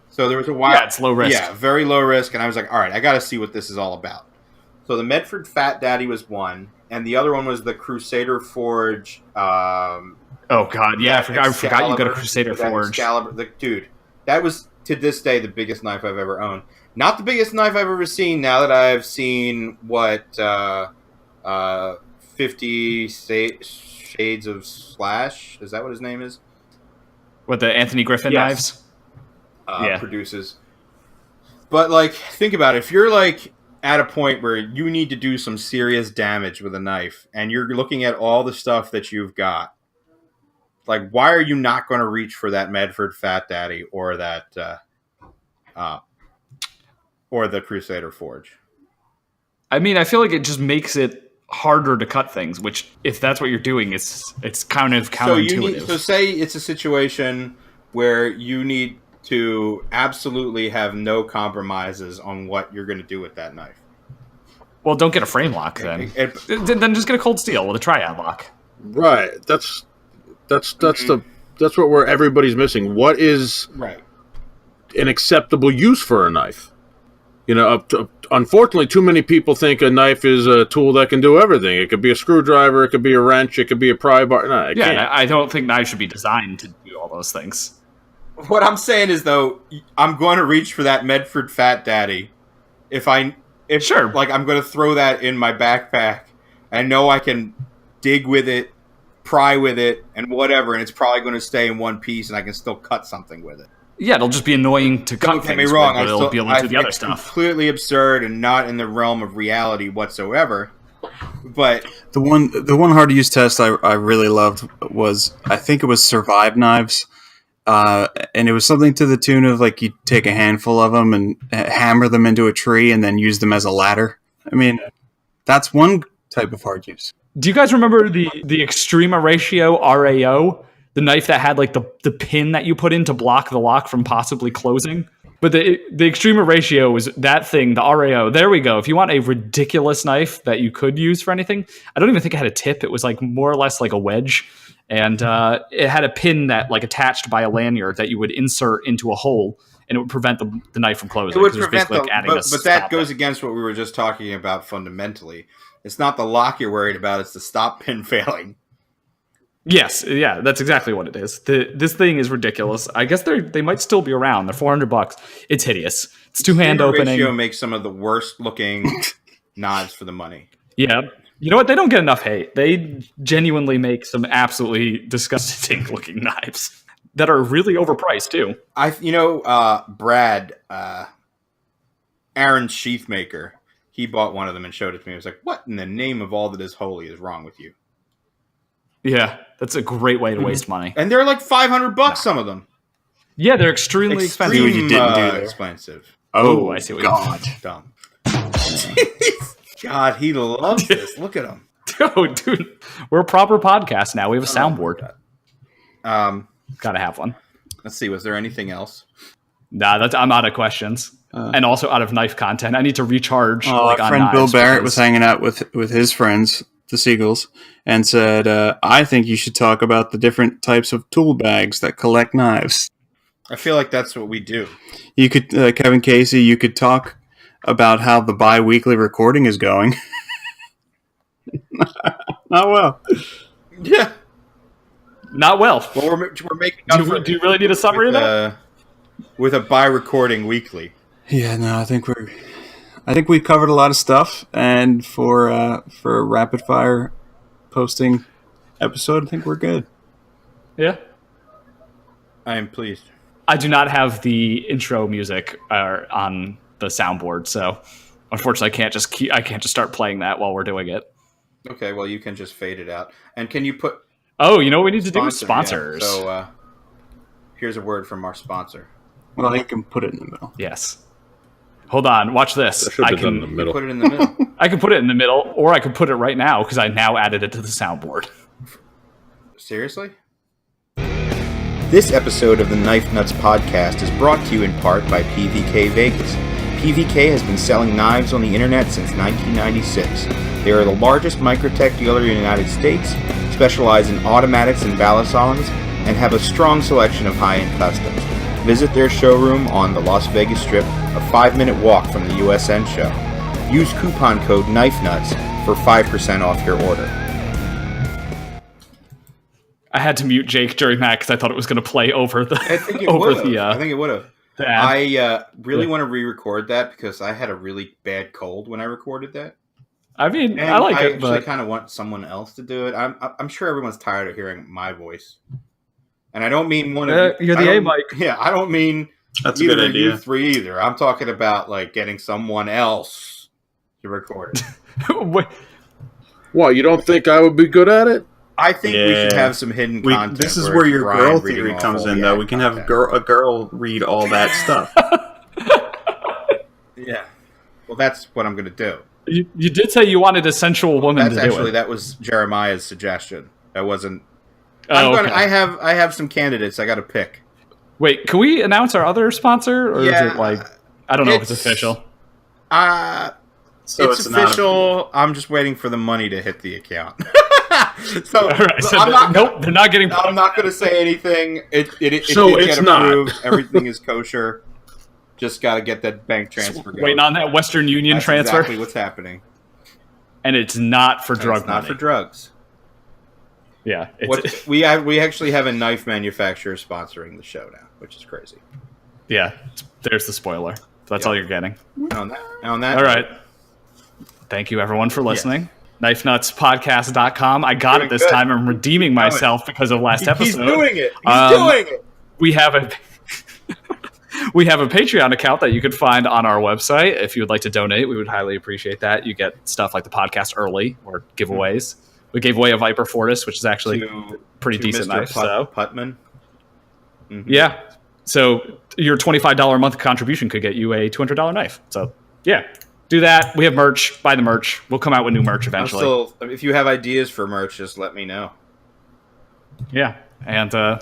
So there was a while. Yeah, it's low risk. Yeah, very low risk. And I was like, all right, I got to see what this is all about. So the Medford Fat Daddy was one, and the other one was the Crusader Forge. Oh God, yeah, I forgot you got a Crusader Forge. Excalibur, dude, that was to this day the biggest knife I've ever owned. Not the biggest knife I've ever seen. Now that I've seen 50 Shades of Slash, is that what his name is? What, the Anthony Griffin knives? Produces. But like, think about it. If you're like at a point where you need to do some serious damage with a knife, and you're looking at all the stuff that you've got. Like, why are you not going to reach for that Medford Fat Daddy or that, or the Crusader Forge? I mean, I feel like it just makes it harder to cut things. Which, if that's what you're doing, it's kind of counterintuitive. So say it's a situation where you need to absolutely have no compromises on what you're going to do with that knife. Well, don't get a frame lock then. Then just get a cold steel with a triad lock. Right. That's where everybody's missing. What is an acceptable use for a knife? Unfortunately, too many people think a knife is a tool that can do everything. It could be a screwdriver, it could be a wrench, it could be a pry bar. No, I don't think knives should be designed to do all those things. What I'm saying is, though, I'm going to reach for that Medford Fat Daddy. I'm going to throw that in my backpack. I know I can dig with it, pry with it, and whatever, and it's probably going to stay in one piece, and I can still cut something with it. Yeah, it'll just be annoying to cut things. Don't get me wrong, but it'll be able to do the other stuff. Completely absurd and not in the realm of reality whatsoever. But the one hard to use test I really loved was, I think it was Survive knives. And it was something to the tune of, like, you take a handful of them and hammer them into a tree and then use them as a ladder. I mean, that's one type of hard use. Do you guys remember the Extrema Ratio RAO? The knife that had, like, the pin that you put in to block the lock from possibly closing? But the Extrema Ratio was that thing, the RAO. There we go. If you want a ridiculous knife that you could use for anything, I don't even think it had a tip. It was, like, more or less like a wedge. And it had a pin that, like, attached by a lanyard that you would insert into a hole, and it would prevent the knife from closing. It would prevent but that goes against what we were just talking about fundamentally. It's not the lock you're worried about; it's the stop pin failing. Yes, yeah, that's exactly what it is. This thing is ridiculous. I guess they might still be around. They're $400. It's hideous. It's two-hand opening. Ratio makes some of the worst looking knives for the money. Yeah. You know what? They don't get enough hate. They genuinely make some absolutely disgusting looking knives that are really overpriced too. Brad, Aaron's sheath maker, he bought one of them and showed it to me. He was like, "What in the name of all that is holy is wrong with you?" Yeah, that's a great way to waste money. And they're like $500, some of them. Yeah, they're extremely expensive. You didn't do that. Expensive. Oh, I see what God. Dumb. God, he loves this. Look at him. Oh, dude. We're a proper podcast now. We have a soundboard. Gotta have one. Let's see. Was there anything else? Nah, I'm out of questions. And also out of knife content. I need to recharge. Our friend Bill Barrett was hanging out with his friends, the Seagulls, and said, I think you should talk about the different types of tool bags that collect knives. I feel like that's what we do. You could, Kevin Casey, you could talk about how the bi-weekly recording is going. Not well. Yeah. Not well. Well, we're making up do you really need a summary of that? With a bi-recording weekly. Yeah, no, I think we covered a lot of stuff, and for a rapid fire posting episode, I think we're good. Yeah. I am pleased. I do not have the intro music on the soundboard, so unfortunately I can't just start playing that while we're doing it. Okay, well you can just fade it out. And can you put what we need to do with sponsors. Yeah. So here's a word from our sponsor. Well, you can put it in the middle. Yes. Hold on, watch this. That should have been done in the middle. Put it in the middle. I can put it in the middle, or I could put it right now because I now added it to the soundboard. Seriously? This episode of the Knife Nuts podcast is brought to you in part by PVK Vegas. PVK has been selling knives on the internet since 1996. They are the largest Microtech dealer in the United States, specialize in automatics and balisongs, and have a strong selection of high-end customs. Visit their showroom on the Las Vegas Strip, a 5-minute walk from the USN show. Use coupon code KNIFENUTS for 5% off your order. I had to mute Jake during that because I thought it was going to play over the. I think it would have. I really want to re-record that because I had a really bad cold when I recorded that. I mean, and I like I it, actually but kind of want someone else to do it. I'm sure everyone's tired of hearing my voice, and I don't mean one of you're the A mic. Yeah, I don't mean that's a good idea. You three either. I'm talking about like getting someone else to record it. Why, you don't think I would be good at it? I think we should have some hidden content. This is where your girl theory comes in, though. We can have a girl read all that stuff. Yeah. Well, that's what I'm going to do. You did say you wanted a sensual woman to do it. That was Jeremiah's suggestion. That wasn't. Okay. I have some candidates I got to pick. Wait, can we announce our other sponsor, or is it like I don't know if it's official? So it's official. I'm just waiting for the money to hit the account. So, right, so nope, they're not getting. I'm not going to say anything. It it's get approved. Not. Everything is kosher. Just got to get that bank transfer going. Waiting on that Western Union That's transfer. Exactly what's happening. And it's not for drug money. money. Not for drugs. Yeah, we actually have a knife manufacturer sponsoring the show now, which is crazy. Yeah, there's the spoiler. That's all you're getting. On that. All right. Thank you, everyone, for listening. Yeah. KnifeNutsPodcast.com. I got it this time. I'm redeeming myself because of last episode. He's doing it. He's doing it. We have a Patreon account that you can find on our website. If you would like to donate, we would highly appreciate that. You get stuff like the podcast early or giveaways. We gave away a Viper Fortis, which is actually a pretty decent knife. Putman. Mm-hmm. Yeah. So your $25 a month contribution could get you a $200 knife. So, yeah. Do that. We have merch. Buy the merch. We'll come out with new merch eventually. If you have ideas for merch, just let me know. Yeah. And, okay,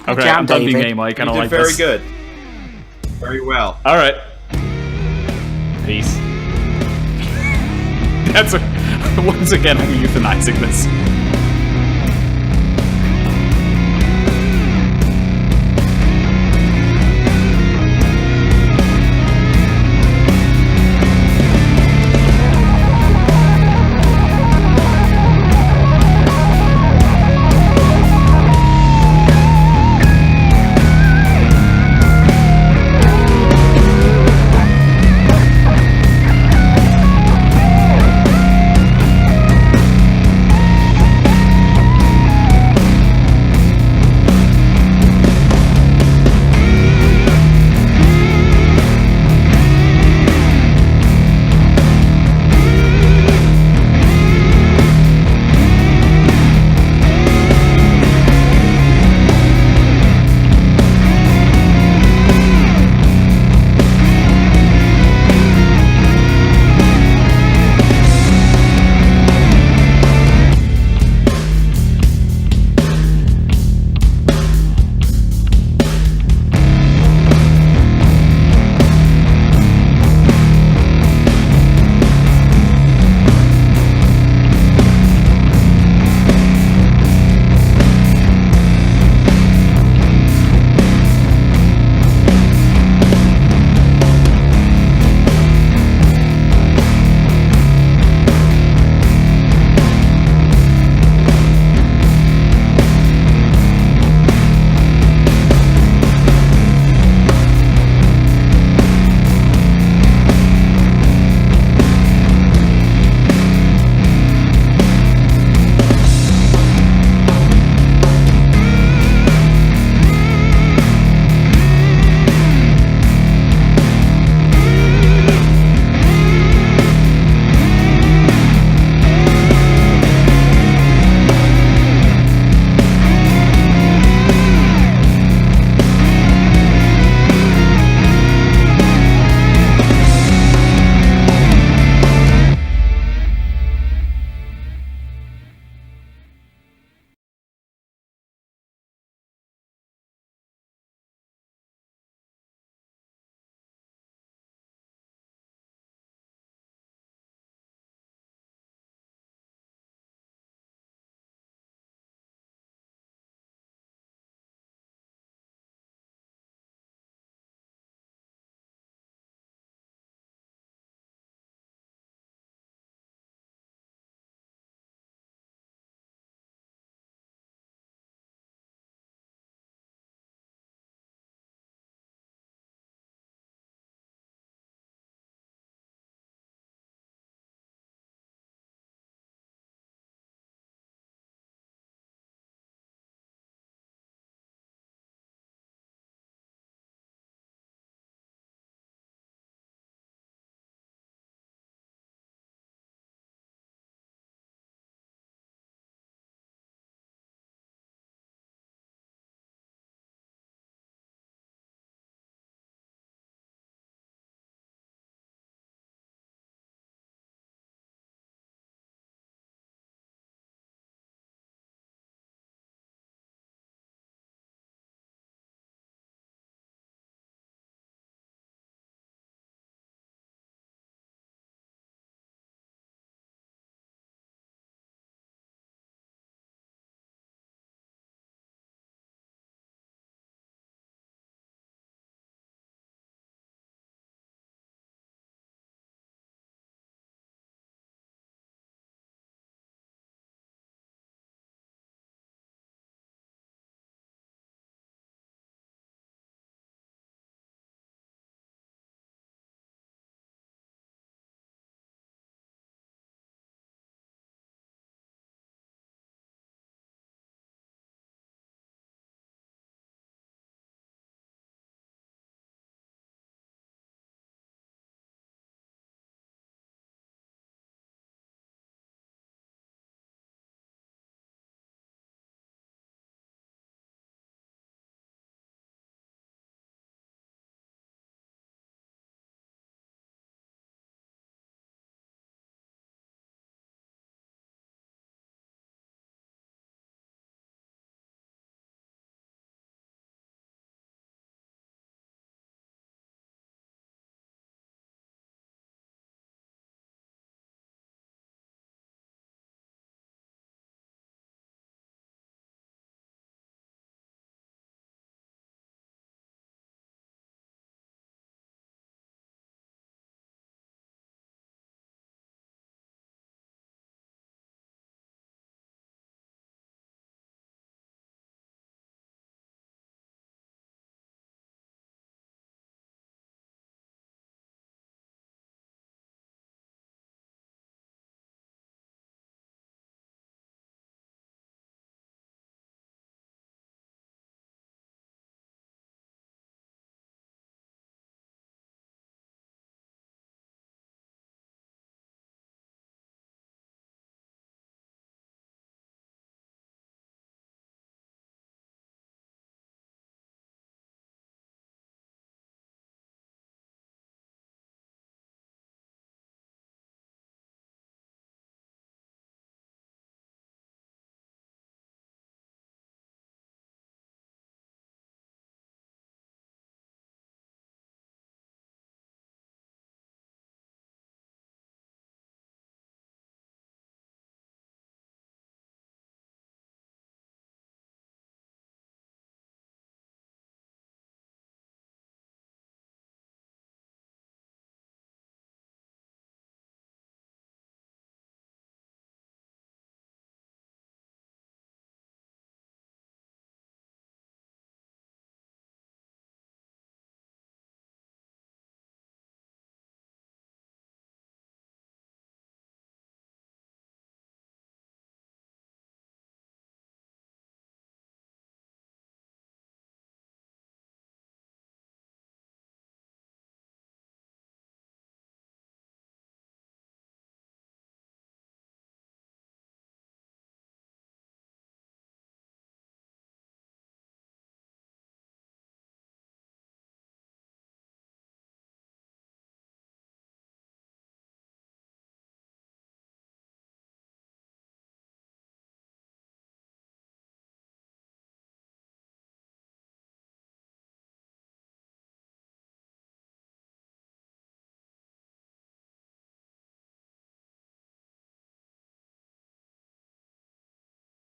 I'm done being A, Mike. I don't like this. Very good. Very well. All right. Peace. Once again, I'm euthanizing this.